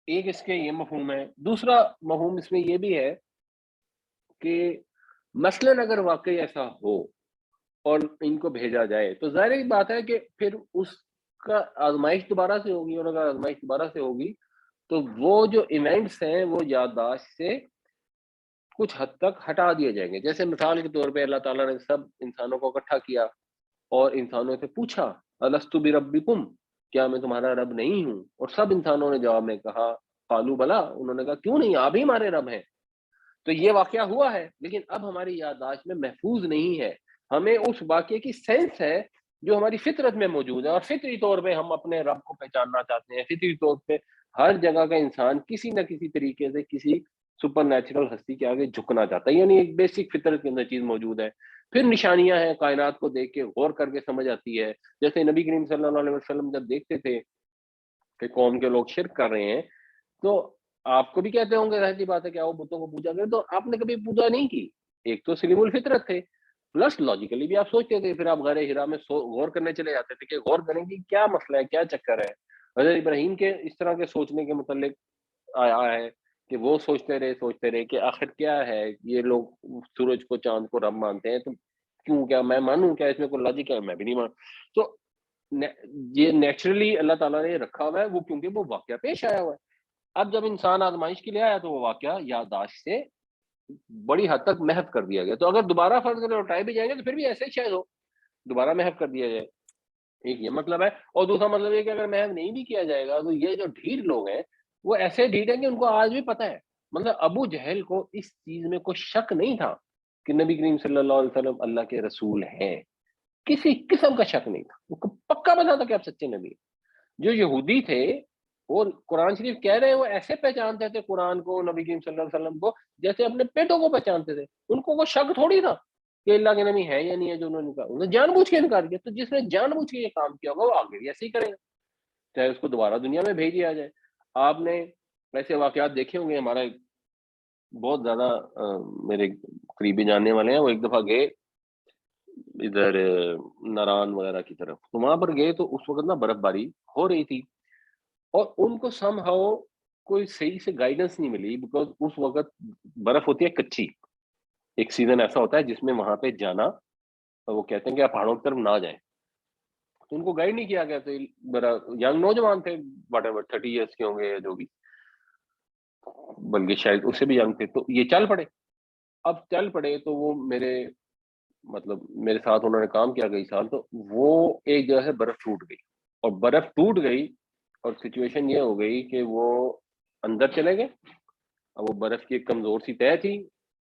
ایک اس کے یہ مفہوم ہے، دوسرا مفہوم اس میں یہ بھی ہے کہ مثلاً اگر واقعی ایسا ہو اور ان کو بھیجا جائے تو ظاہر بات ہے کہ پھر اس کا آزمائش دوبارہ سے ہوگی، اور اگر آزمائش دوبارہ سے ہوگی تو وہ جو ایونٹس ہیں وہ یادداشت سے کچھ حد تک ہٹا دیے جائیں گے۔ جیسے مثال کے طور پہ اللہ تعالیٰ نے سب انسانوں کو اکٹھا کیا اور انسانوں سے پوچھا الستو بربکم، کیا میں تمہارا رب نہیں ہوں، اور سب انسانوں نے جواب میں کہا قالوا بلا، انہوں نے کہا کیوں نہیں، آپ ہی ہمارے رب ہیں۔ تو یہ واقعہ ہوا ہے لیکن اب ہماری یادداشت میں محفوظ نہیں ہے، ہمیں اس واقعے کی سینس ہے جو ہماری فطرت میں موجود ہے، اور فطری طور پہ ہم اپنے رب کو پہچاننا چاہتے ہیں، فطری طور پہ ہر جگہ کا انسان کسی نہ کسی طریقے سے کسی سپر نیچرل ہستی کے آگے جھکنا چاہتا ہے، یعنی ایک بیسک فطرت کے اندر چیز موجود ہے۔ پھر نشانیاں ہیں، کائنات کو دیکھ کے غور کر کے سمجھ آتی ہے، جیسے نبی کریم صلی اللہ علیہ وسلم جب دیکھتے تھے کہ قوم کے لوگ شرک کر رہے ہیں تو آپ کو بھی کہتے ہوں گے ظاہر سی بات ہے کہ وہ بتوں کو پوجا کریں، تو آپ نے کبھی پوجا نہیں کی، ایک تو سلیم الفطرت تھے، پلس لاجیکلی بھی آپ سوچتے تھے، پھر آپ غار ہرا میں غور کرنے چلے جاتے تھے کہ غور کریں کہ کیا مسئلہ ہے، کیا چکر ہے۔ حضرت ابراہیم کے اس طرح کے سوچنے کے متعلق آیا ہے کہ وہ سوچتے رہے کہ آخر کیا ہے، یہ لوگ سورج کو چاند کو رب مانتے ہیں تو کیوں، کیا میں مانوں، کیا اس میں کوئی لاجک ہے، میں بھی نہیں مان۔ تو یہ نیچرلی اللہ تعالیٰ نے رکھا ہوا ہے، وہ کیونکہ وہ واقعہ پیش آیا ہوا ہے۔ اب جب انسان آزمائش کے لیے آیا تو وہ واقعہ یادداشت سے بڑی حد تک محو کر دیا گیا، تو اگر دوبارہ فرض کریں لوٹائے بھی جائیں گے تو پھر بھی ایسے ہی شاید ہو، دوبارہ محو کر دیا جائے، ایک یہ مطلب ہے۔ اور دوسرا مطلب یہ کہ اگر محو نہیں بھی کیا جائے گا تو یہ جو ڈھیٹ لوگ ہیں وہ ایسے ڈھیٹ ہیں کہ ان کو آج بھی پتہ ہے، مطلب ابو جہل کو اس چیز میں کوئی شک نہیں تھا کہ نبی کریم صلی اللہ علیہ وسلم اللہ کے رسول ہیں، کسی قسم کا شک نہیں تھا، ان کو پکا پتا تھا کہ آپ سچے نبی ہیں۔ جو یہودی تھے اور قرآن شریف کہہ رہے ہیں وہ ایسے پہچانتے تھے قرآن کو، نبی کریم صلی اللہ علیہ وسلم کو، جیسے اپنے پیٹوں کو پہچانتے تھے، ان کو کوئی شک تھوڑی تھا کہ اللہ کے نبی ہے یا نہیں ہے، جو انہوں نے کہا انہوں نے جان بوجھ کے انکار کیا، تو جس نے جان بوجھ کے یہ کام کیا ہوگا وہ آگے بھی ایسے ہی کرے گا، چاہے اس کو دوبارہ دنیا میں بھیج دیا جائے۔ آپ نے ایسے واقعات دیکھے ہوں گے، ہمارا ایک بہت زیادہ میرے قریبی جاننے والے ہیں، وہ ایک دفعہ گئے ادھر ناران وغیرہ کی طرف، تو وہاں پر گئے تو اس وقت نا برف باری ہو رہی تھی، اور ان کو سم ہاؤ کوئی صحیح سے گائیڈنس نہیں ملی، بیکاز اس وقت برف ہوتی ہے کچی، ایک سیزن ایسا ہوتا ہے جس میں وہاں پہ جانا، وہ کہتے ہیں کہ آپ پہاڑوں کی طرف نہ جائیں، تو ان کو گائیڈ نہیں کیا گیا، تو بڑا ینگ نوجوان تھے، واٹ ایور 30 ایئرس کے ہوں گے یا جو بھی، بلکہ شاید اس سے بھی ینگ تھے، تو یہ چل پڑے۔ اب چل پڑے تو وہ مطلب میرے ساتھ انہوں نے کام کیا کئی سال، تو وہ ایک جگہ سے برف ٹوٹ گئی، اور برف ٹوٹ گئی اور سچویشن یہ ہو گئی کہ وہ اندر چلے گئے، اب وہ برف کی ایک کمزور سی تہ تھی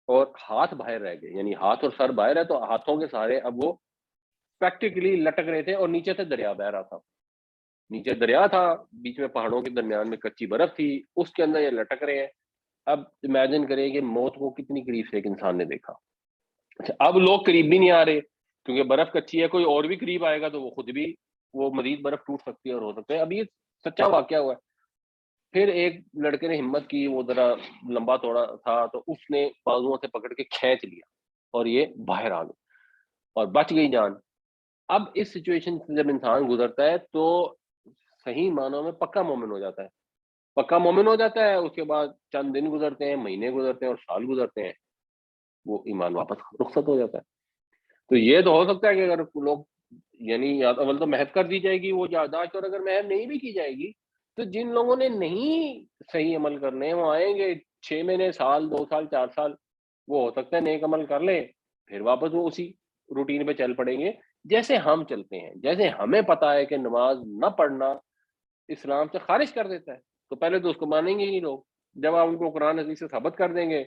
اور ہاتھ باہر رہ گئے، یعنی ہاتھ اور سر باہر ہے تو ہاتھوں کے سہارے اب وہ پریکٹیکلی لٹک رہے تھے، اور نیچے سے دریا بہ رہا تھا، نیچے دریا تھا، بیچ میں پہاڑوں کے درمیان میں کچی برف تھی، اس کے اندر یہ لٹک رہے ہیں۔ اب امیجن کریں کہ موت کو کتنی قریب سے ایک انسان نے دیکھا، اب لوگ قریب بھی نہیں آ رہے کیونکہ برف کچی ہے، کوئی اور بھی قریب آئے گا تو وہ خود بھی وہ مزید برف ٹوٹ سکتی ہے اور ہو سکتا ہے. اب یہ سچا واقعہ ہوا ہے. پھر ایک لڑکے نے ہمت کی، وہ ذرا لمبا توڑا تھا تو اس نے بازوؤں سے پکڑ کے کھینچ لیا اور یہ باہر آ گئی اور بچ گئی جان. اب اس سچویشن سے جب انسان گزرتا ہے تو صحیح معنوں میں پکا مومن ہو جاتا ہے. پکا مومن ہو جاتا ہے، اس کے بعد چند دن گزرتے ہیں، مہینے گزرتے ہیں اور سال گزرتے ہیں، وہ ایمان واپس رخصت ہو جاتا ہے. تو یہ تو ہو سکتا ہے کہ اگر لوگ یعنی یا اول تو محو کر دی جائے گی وہ یادداشت، اور اگر محو نہیں بھی کی جائے گی تو جن لوگوں نے نہیں صحیح عمل کرنے ہیں وہ آئیں گے 6 مہینے، سال، 2 سال، 4 سال، وہ ہو سکتا ہے نیک عمل کر لیں، پھر واپس وہ اسی روٹین پہ چل پڑیں گے جیسے ہم چلتے ہیں. جیسے ہمیں پتا ہے کہ نماز نہ پڑھنا اسلام سے خارج کر دیتا ہے، تو پہلے تو اس کو مانیں گے ہی لوگ. جب آپ ان کو قرآن حدیث سے ثابت کر دیں گے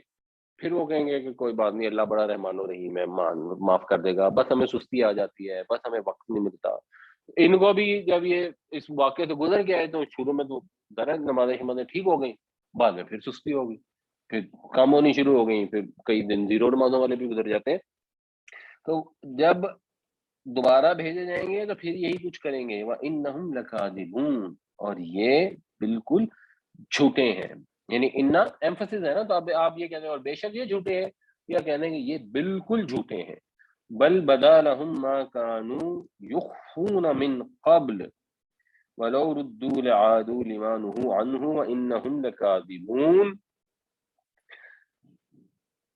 پھر وہ کہیں گے کہ کوئی بات نہیں، اللہ بڑا رحمان و رحیم ہے، معاف کر دے گا، بس ہمیں سستی آ جاتی ہے، بس ہمیں وقت نہیں ملتا. ان کو بھی جب یہ اس واقعے سے گزر گیا ہے تو شروع میں تو درد نمازیں شمازیں ٹھیک ہو گئی، بعد میں پھر سستی ہو گئی، پھر کم ہونی شروع ہو گئی، پھر کئی دن زیرو نمازوں والے بھی گزر جاتے ہیں. تو جب دوبارہ بھیجے جائیں گے تو پھر یہی کچھ کریں گے. وَإِنَّهُمْ لَكَاذِبُونَ، اور یہ بالکل جھوٹے ہیں. یعنی انا ایمفسس ہے نا، تو اب آپ یہ کہتے ہیں اور بے شک یہ جھوٹے ہیں، یا کہنے کہ یہ بالکل جھوٹے ہیں. بل بدا لهم ما كانوا يخفون من قبل ولو ردوا لعادوا لما نهوا عنه وانهم لكاذبون،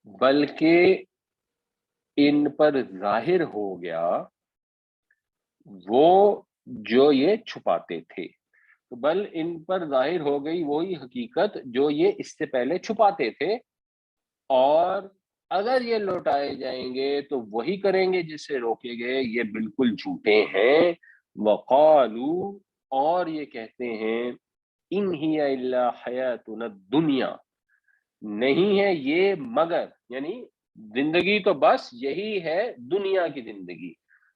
بلکہ ان پر ظاہر ہو گیا وہ جو یہ چھپاتے تھے. بل ان پر ظاہر ہو گئی وہی حقیقت جو یہ اس سے پہلے چھپاتے تھے، اور اگر یہ لوٹائے جائیں گے تو وہی کریں گے جس سے روکے گئے، یہ بالکل جھوٹے ہیں. وقالو، اور یہ کہتے ہیں، ان ہی الا حیاتنا الدنیا، نہیں ہے یہ مگر، یعنی زندگی تو بس یہی ہے دنیا کی زندگی،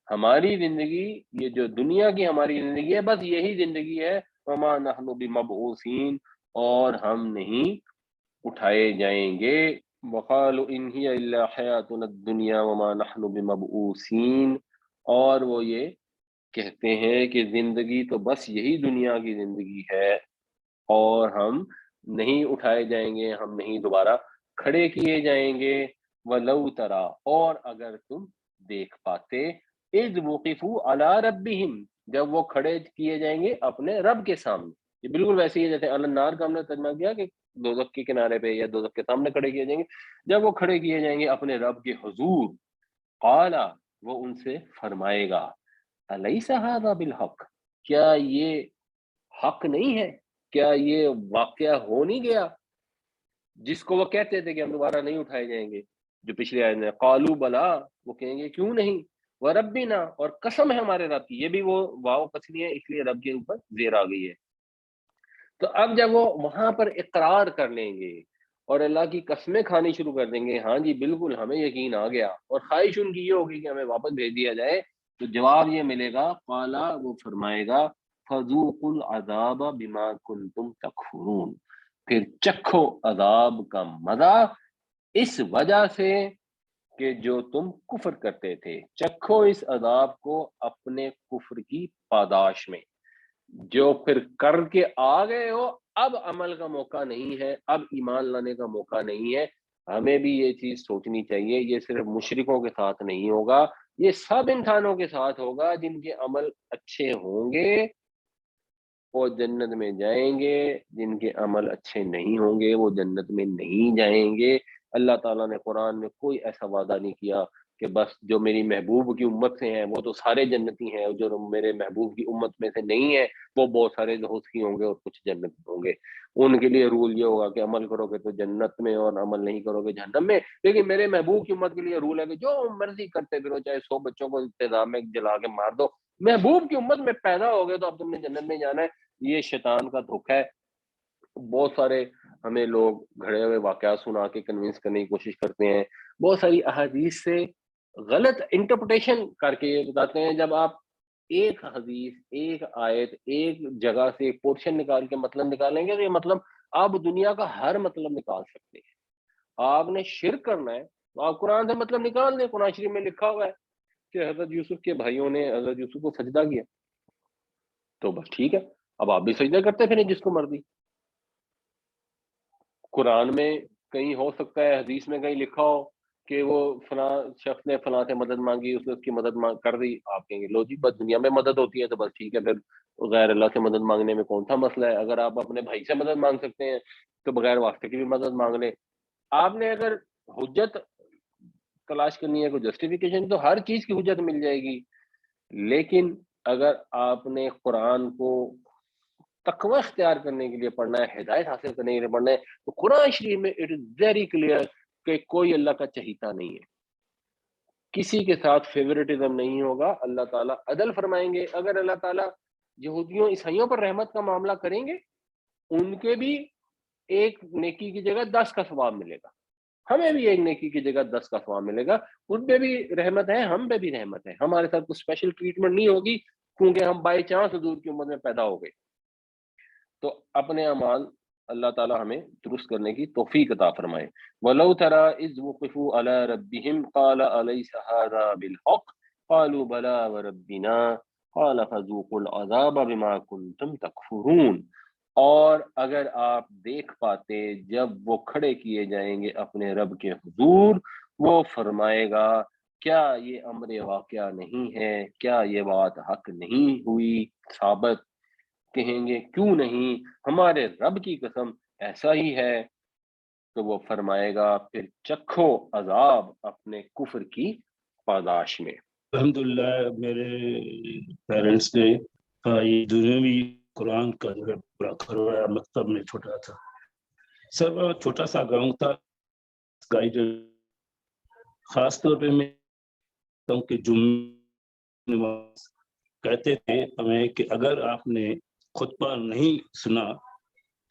ہماری زندگی، یہ جو دنیا کی ہماری زندگی ہے بس یہی زندگی ہے. وما نحن بمبعوثین، اور ہم نہیں اٹھائے جائیں گے. وقالوا ان هي الا حیاتنا الدنیا وما نحن بمبعوثین، اور وہ یہ کہتے ہیں کہ زندگی تو بس یہی دنیا کی زندگی ہے اور ہم نہیں اٹھائے جائیں گے، ہم نہیں دوبارہ کھڑے کیے جائیں گے. وَلَوْ تَرَا، اور اگر تم دیکھ پاتے، اذ وقفوا علی ربہم، جب وہ کھڑے کیے جائیں گے اپنے رب کے سامنے. یہ بالکل ویسے ہی ہے جیسے علی النار کا ہم نے ترجمہ کیا کہ دوزخ کے کنارے پہ یا دوزخ کے سامنے کھڑے کیے جائیں گے. جب وہ کھڑے کیے جائیں گے اپنے رب کے حضور، قالا، وہ ان سے فرمائے گا، الیس ھذا بالحق، کیا یہ حق نہیں ہے، کیا یہ واقعہ ہو نہیں گیا جس کو وہ کہتے تھے کہ ہم دوبارہ نہیں اٹھائے جائیں گے. جو پچھلے آیت میں قالو بلا، وہ کہیں گے کیوں نہیں. وربنا، اور قسم ہے ہمارے رب کی، یہ بھی وہ واو قسمی ہے اس لیے رب کے اوپر زیر آ گئی ہے. تو اب جب وہ وہاں پر اقرار کر لیں گے اور اللہ کی قسمیں کھانی شروع کر دیں گے، ہاں جی بالکل ہمیں یقین آ گیا، اور خواہش ان کی یہ ہوگی کہ ہمیں واپس بھیج دیا جائے، تو جواب یہ ملے گا، قالا، وہ فرمائے گا، فذوقوا العذاب بما کنتم تکفرون، پھر چکھو عذاب کا مزہ اس وجہ سے کہ جو تم کفر کرتے تھے. چکھو اس عذاب کو اپنے کفر کی پاداش میں، جو پھر کر کے آ گئے ہو، اب عمل کا موقع نہیں ہے، اب ایمان لانے کا موقع نہیں ہے. ہمیں بھی یہ چیز سوچنی چاہیے، یہ صرف مشرکوں کے ساتھ نہیں ہوگا، یہ سب انسانوں کے ساتھ ہوگا. جن کے عمل اچھے ہوں گے وہ جنت میں جائیں گے، جن کے عمل اچھے نہیں ہوں گے وہ جنت میں نہیں جائیں گے. اللہ تعالیٰ نے قرآن میں کوئی ایسا وعدہ نہیں کیا کہ بس جو میری محبوب کی امت سے ہیں وہ تو سارے جنتی ہیں، اور جو میرے محبوب کی امت میں سے نہیں ہے وہ بہت سارے دوزخی ہوں گے اور کچھ جنت میں ہوں گے. ان کے لیے رول یہ ہوگا کہ عمل کرو گے تو جنت میں اور عمل نہیں کرو گے جہنم میں. لیکن میرے محبوب کی امت کے لیے رول ہے کہ جو مرضی کرتے پھرو، چاہے 100 بچوں کو انتظام میں جلا کے مار دو، محبوب کی امت میں پیدا ہو گئے تو اب تم نے جنت میں جانا ہے. یہ شیطان کا دھوکہ ہے. بہت سارے ہمیں لوگ گھڑے ہوئے واقعات سنا کے کنونس کرنے کی کوشش کرتے ہیں، بہت ساری احادیث سے غلط انٹرپریٹیشن کر کے یہ بتاتے ہیں. جب آپ ایک حدیث، ایک آیت، ایک جگہ سے ایک پورشن نکال کے مطلب نکالیں گے تو یہ مطلب آپ دنیا کا ہر مطلب نکال سکتے ہیں. آپ نے شرک کرنا ہے تو آپ قرآن سے مطلب نکال دیں. قرآن شریف میں لکھا ہوا ہے کہ حضرت یوسف کے بھائیوں نے حضرت یوسف کو سجدہ کیا, تو بس ٹھیک ہے, اب آپ بھی سجدہ کرتے پھریں جس کو مرضی. قرآن میں کہیں ہو سکتا ہے, حدیث میں کہیں لکھا ہو کہ وہ فلاں شخص نے فلاں سے مدد مانگی, اس نے اس کی مدد کر دی, آپ کہیں گے لو جی بس دنیا میں مدد ہوتی ہے تو بس ٹھیک ہے, پھر غیر اللہ سے مدد مانگنے میں کون سا مسئلہ ہے. اگر آپ اپنے بھائی سے مدد مانگ سکتے ہیں تو بغیر واسطے کی بھی مدد مانگ لیں. آپ نے اگر حجت تلاش کرنی ہے, کوئی جسٹیفیکیشن, تو ہر چیز کی حجت مل جائے گی. لیکن اگر آپ نے قرآن کو تقوی اختیار کرنے کے لیے پڑھنا ہے, ہدایت حاصل کرنے کے لیے پڑھنا ہے, تو قرآن شریف میں اٹ از ویری کلیئر کہ کوئی اللہ کا چہیتا نہیں ہے, کسی کے ساتھ فیورٹزم نہیں ہوگا. اللہ تعالیٰ عدل فرمائیں گے. اگر اللہ تعالیٰ یہودیوں عیسائیوں پر رحمت کا معاملہ کریں گے, ان کے بھی ایک نیکی کی جگہ 10 کا ثواب ملے گا, ہمیں بھی ایک نیکی کی جگہ 10 کا ثواب ملے گا. ان پہ بھی رحمت ہے, ہم پہ بھی رحمت ہے, ہمارے ساتھ کوئی اسپیشل ٹریٹمنٹ نہیں ہوگی کیونکہ ہم بائی چانس حضور کی امت میں پیدا ہو گئے. تو اپنے اعمال اللہ تعالی ہمیں درست کرنے کی توفیق عطا فرمائے. وَلَوْ تَرَىٰ إِذْ وُقِفُوا عَلَىٰ رَبِّهِمْ قَالَ أَلَيْسَ هَٰذَا بِالْحَقِّ قَالُوا بَلَىٰ وَرَبِّنَا قَالَ فَذُوقُوا الْعَذَابَ بِمَا كُنتُمْ تَكْفُرُونَ. اور اگر آپ دیکھ پاتے جب وہ کھڑے کیے جائیں گے اپنے رب کے حضور, وہ فرمائے گا کیا یہ امر واقعہ نہیں ہے, کیا یہ بات حق نہیں ہوئی ثابت. کہیں گے کیوں نہیں, ہمارے رب کی قسم ایسا ہی ہے. تو وہ فرمائے گا پھر چکھو عذاب اپنے کفر کی پاداش میں. الحمدللہ میرے پیرنٹس نے یہ دنیاوی قرآن کا جو ہے پورا کروایا. مکتب میں چھوٹا تھا سر, چھوٹا سا گاؤں تھا. گائیڈر خاص طور پہ میں کہ جمعہ کہتے تھے ہمیں کہ اگر آپ نے خطبہ نہیں سنا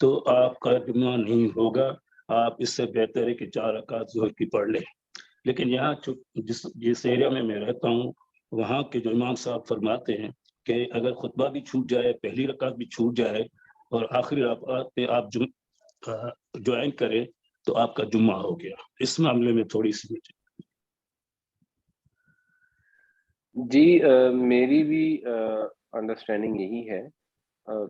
تو آپ کا جمعہ نہیں ہوگا, آپ اس سے بہتر ہے کہ 4 رکعت ظہر کی پڑھ لیں. لیکن یہاں جس ایریا میں رہتا ہوں وہاں کے جو امام صاحب فرماتے ہیں کہ اگر خطبہ بھی چھوٹ جائے, پہلی رکعت بھی چھوٹ جائے اور آخری رکعت پہ آپ جوائن کریں تو آپ کا جمعہ ہو گیا. اس معاملے میں تھوڑی سی جی میری بھی انڈرسٹینڈنگ یہی ہے.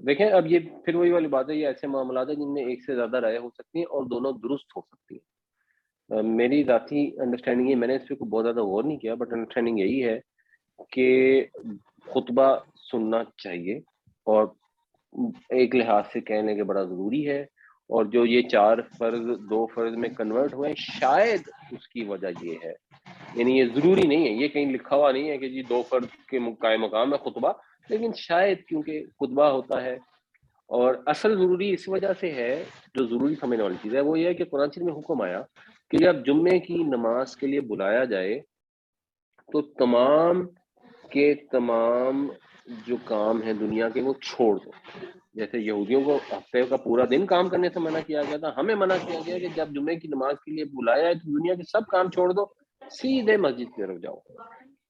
دیکھیں اب یہ پھر وہی والی بات ہے, یہ ایسے معاملات ہیں جن میں ایک سے زیادہ رائے ہو سکتی ہیں اور دونوں درست ہو سکتی ہیں. میری ذاتی انڈرسٹینڈنگ ہے, میں نے اس پہ بہت زیادہ غور نہیں کیا, بٹ انڈرسٹینڈنگ یہی ہے کہ خطبہ سننا چاہیے اور ایک لحاظ سے کہنے کے بڑا ضروری ہے. اور جو یہ 4 فرض 2 فرض میں کنورٹ ہوئے شاید اس کی وجہ یہ ہے, یعنی یہ ضروری نہیں ہے, یہ کہیں لکھا ہوا نہیں ہے کہ جی 2 فرض کے قائم مقام ہے خطبہ, لیکن شاید کیونکہ خطبہ ہوتا ہے. اور اصل ضروری اس وجہ سے ہے, جو ضروری سمجھنے والی چیز ہے وہ یہ ہے کہ قرآن شریف میں حکم آیا کہ جب جمعے کی نماز کے لیے بلایا جائے تو تمام کے تمام جو کام ہیں دنیا کے وہ چھوڑ دو. جیسے یہودیوں کو ہفتے کا پورا دن کام کرنے سے منع کیا گیا تھا, ہمیں منع کیا گیا کہ جب جمعے کی نماز کے لیے بلایا ہے تو دنیا کے سب کام چھوڑ دو, سیدھے مسجد کی طرف جاؤ.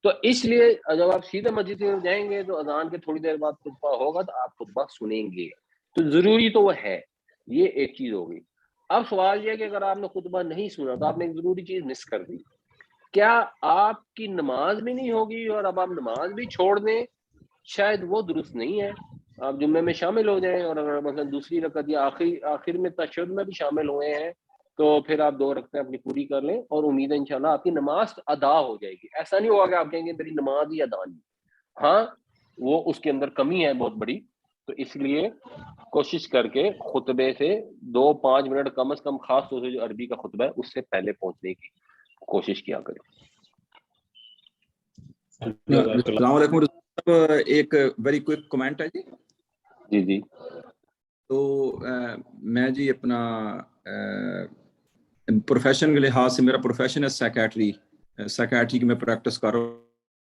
تو اس لیے جب آپ سیدھے مسجد کی طرف جائیں گے تو اذان کے تھوڑی دیر بعد خطبہ ہوگا تو آپ خطبہ سنیں گے, تو ضروری تو وہ ہے. یہ ایک چیز ہوگی. اب سوال یہ کہ اگر آپ نے خطبہ نہیں سنا تو آپ نے ایک ضروری چیز مس کر دی. کیا آپ کی نماز بھی نہیں ہوگی اور اب آپ نماز بھی چھوڑ دیں؟ شاید وہ درست نہیں ہے. آپ جمعے میں شامل ہو جائیں اور اگر مثلا دوسری رکعت یا آخر میں تشہد میں بھی شامل ہوئے ہیں تو پھر آپ 2 رکعتیں اپنی پوری کر لیں اور امید ہے انشاءاللہ آپ کی نماز ادا ہو جائے گی. ایسا نہیں ہوگا کہ آپ کہیں گے میری نماز ہی ادا نہیں. ہاں وہ اس کے اندر کمی ہے بہت بڑی, تو اس لیے کوشش کر کے خطبے سے 2-5 منٹ کم از کم, خاص طور سے جو عربی کا خطبہ ہے اس سے پہلے پہنچنے کی کوشش کیا کریں. السلام علیکم. ایک ویری کوئک کمنٹ ہے جی. جی تو میں جی اپنا پروفیشن کے لحاظ سے, میرا پروفیشن ہے سائیکیٹری کی میں پریکٹس کر رہا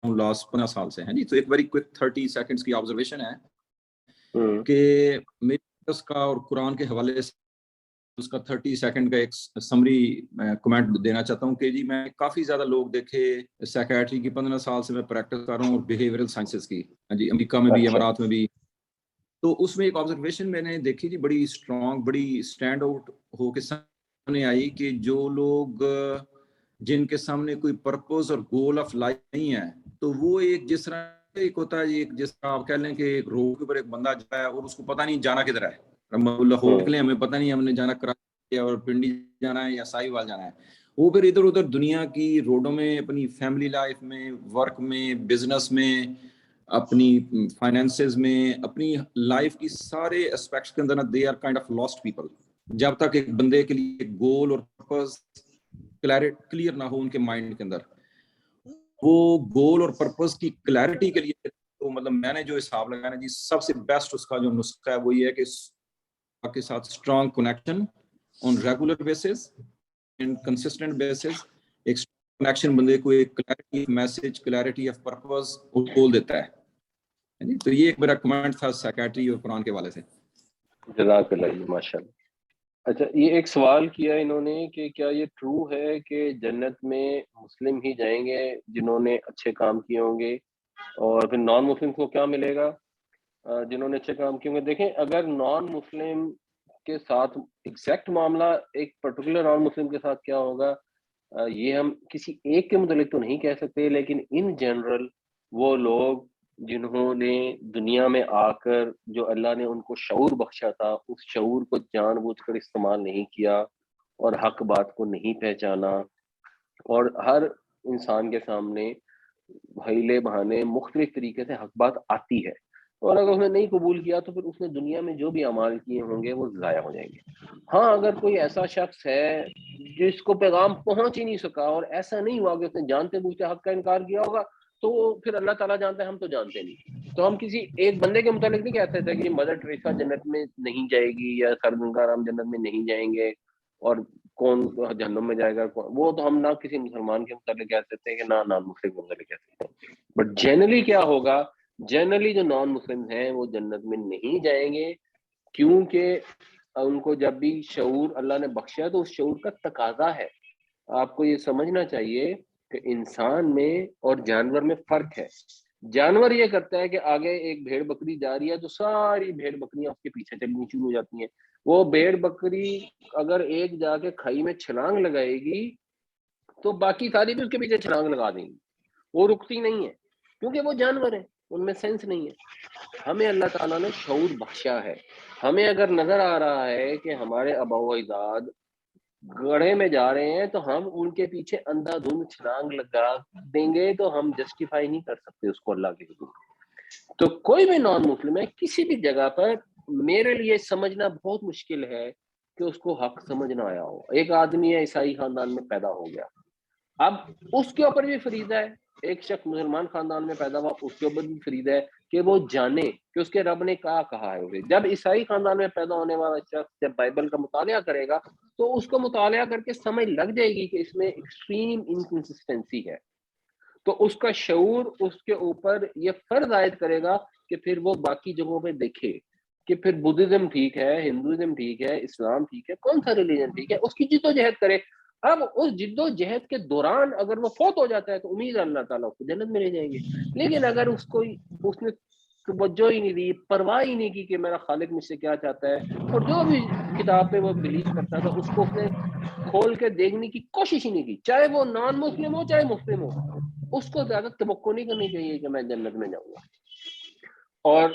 ہوں لاسٹ 15 سال سے ہیں جی. تو ایک ویری کوئک 30 سیکنڈز کی آبزرویشن ہے کہ میری کا اور قرآن کے حوالے سے اس کا 30 سیکنڈ کا ایک سمری کمنٹ دینا چاہتا ہوں کہ جی میں کافی زیادہ لوگ دیکھے سائیکیٹری کی 15 سال سے میں پریکٹس کر رہا ہوں اور بیہیویئرل سائنسز کی جی, امریکہ میں بھی امارات میں بھی. تو اس میں ایک آبزرویشن میں نے دیکھی جی بڑی اسٹرانگ, بڑی اسٹینڈ آؤٹ ہو کے سامنے آئی کہ جو لوگ جن کے سامنے کوئی پرپز اور گول آف لائف نہیں ہے، تو وہ ایک جس طرح ایک ہوتا ہے، ایک جس طرح آپ کہہ لیں کہ ایک روڈ کے اوپر ایک بندہ جا رہا ہے اور اس کو پتہ نہیں جانا کدھر ہے، ہم لاہور نکلے ہمیں پتہ نہیں ہم نے جانا کراچی اور پنڈی جانا ہے یا سائی وال جانا ہے، وہ پھر ادھر ادھر دنیا کی روڈوں میں اپنی فیملی لائف میں، ورک میں، بزنس میں، اپنی فائنینسز میں، اپنی لائف کی سارے اسپیکٹس کے اندر they are kind of lost people. جب تک ایک بندے کے لیے گول اور پرپز کلیئر نہ ہو ان کے مائنڈ کے اندر، وہ گول اور پرپز کی کلیئرٹی کے لیے تو مطلب میں نے جو حساب لگایا نا جی، سب سے بیسٹ اس کا جو نسخہ ہے وہ یہ ہے کہ آپ کے ساتھ strong connection on regular basis and consistent basis. ایک کنیکشن بندے کو ایک clarity of message, clarity of purpose goal دیتا ہے. تو یہ ایک میرا کمنٹ تھا سیکریٹری اور قرآن کے حوالے سے. جزاک اللہ ماشاء اللہ. اچھا، یہ ایک سوال کیا انہوں نے کہ کیا یہ ٹرو ہے کہ جنت میں مسلم ہی جائیں گے جنہوں نے اچھے کام کیے ہوں گے، اور پھر نان مسلم کو کیا ملے گا جنہوں نے اچھے کام کیے ہوں گے؟ دیکھیں، اگر نان مسلم کے ساتھ ایگزیکٹ معاملہ ایک پرٹیکولر نان مسلم کے ساتھ کیا ہوگا یہ ہم کسی ایک کے متعلق تو نہیں کہہ سکتے، لیکن ان جنرل وہ لوگ جنہوں نے دنیا میں آ کر جو اللہ نے ان کو شعور بخشا تھا، اس شعور کو جان بوجھ کر استعمال نہیں کیا اور حق بات کو نہیں پہچانا، اور ہر انسان کے سامنے حیلے بہانے مختلف طریقے سے حق بات آتی ہے، اور اگر اس نے نہیں قبول کیا تو پھر اس نے دنیا میں جو بھی اعمال کیے ہوں گے وہ ضائع ہو جائیں گے. ہاں، اگر کوئی ایسا شخص ہے جس کو پیغام پہنچ ہی نہیں سکا اور ایسا نہیں ہوا کہ اس نے جانتے بوجھتے حق کا انکار کیا ہوگا، تو پھر اللہ تعالیٰ جانتا ہے، ہم تو جانتے نہیں. تو ہم کسی ایک بندے کے متعلق نہیں کہہ سکتے کہ مدر ٹریسا جنت میں نہیں جائے گی یا سر گنگا رام جنت میں نہیں جائیں گے اور کون جہنم میں جائے گا. وہ تو ہم نہ کسی مسلمان کے متعلق کہہ سکتے ہیں کہ نہ نان مسلم کے متعلق کہہ سکتے ہیں. بٹ جنرلی کیا ہوگا، جنرلی جو نان مسلم ہیں وہ جنت میں نہیں جائیں گے، کیونکہ ان کو جب بھی شعور اللہ نے بخشا تو اس شعور کا تقاضا ہے. آپ کو یہ سمجھنا چاہیے کہ انسان میں اور جانور میں فرق ہے. جانور یہ کرتا ہے کہ آگے ایک بھیڑ بکری جا رہی ہے تو ساری بھیڑ بکریاں اس کے پیچھے چلنی شروع ہو جاتی ہیں. وہ بھیڑ بکری اگر ایک جا کے کھائی میں چھلانگ لگائے گی تو باقی ساری بھی اس کے پیچھے چھلانگ لگا دیں گی، وہ رکتی نہیں ہے کیونکہ وہ جانور ہیں، ان میں سینس نہیں ہے. ہمیں اللہ تعالیٰ نے شعور بخشا ہے. ہمیں اگر نظر آ رہا ہے کہ ہمارے آباء و اجداد گڑھے میں جا رہے ہیں تو ہم ان کے پیچھے اندھا دھند چھلانگ لگا دیں گے تو ہم جسٹیفائی نہیں کر سکتے اس کو اللہ کے حکم. تو کوئی بھی نان مسلم ہے کسی بھی جگہ پر میرے لیے سمجھنا بہت مشکل ہے کہ اس کو حق سمجھ نہ آیا ہو. ایک آدمی ہے عیسائی خاندان میں پیدا ہو گیا، اب اس کے اوپر بھی فریضہ ہے. ایک شخص مسلمان خاندان میں پیدا ہوا، اس کے اوپر بھی فریضہ ہے کہ وہ جانے کہ اس کے رب نے کہا ہے اسے. جب عیسائی خاندان میں پیدا ہونے والا شخص جب بائبل کا مطالعہ کرے گا تو اس کو مطالعہ کر کے سمجھ لگ جائے گی کہ اس میں ایکسٹریم انکنسسٹنسی ہے. تو اس کا شعور اس کے اوپر یہ فرض عائد کرے گا کہ پھر وہ باقی جگہوں پہ دیکھے کہ پھر بدھزم ٹھیک ہے، ہندوازم ٹھیک ہے، اسلام ٹھیک ہے، کون سا ریلیجن ٹھیک ہے، اس کی جد و جہد کرے. اب اس جد و جہد کے دوران اگر وہ فوت ہو جاتا ہے تو امید ہے اللہ تعالیٰ اس کو جنت میں لے جائیں گے. لیکن اگر اس نے توجہ ہی نہیں دی، پرواہ ہی نہیں کی کہ میرا خالق مجھ سے کیا چاہتا ہے، اور جو بھی کتاب پہ وہ بلیو کرتا تھا اس کو اس نے کھول کے دیکھنے کی کوشش ہی نہیں کی، چاہے وہ نان مسلم ہو چاہے مسلم ہو، اس کو زیادہ توقع نہیں کرنی چاہیے کہ میں جنت میں جاؤں گا. اور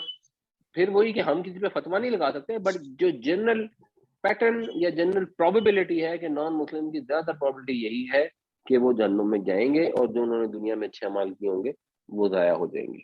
پھر وہی کہ ہم کسی پہ فتویٰ نہیں لگا سکتے، بٹ جو جنرل پیٹرن یا جنرل پروبیبلٹی ہے کہ نان مسلم کی زیادہ تر پروبیبلٹی یہی ہے کہ وہ جہنم میں جائیں گے، اور جو انہوں نے دنیا میں اچھے اعمال کیے ہوں گے وہ ضائع ہو جائیں گے.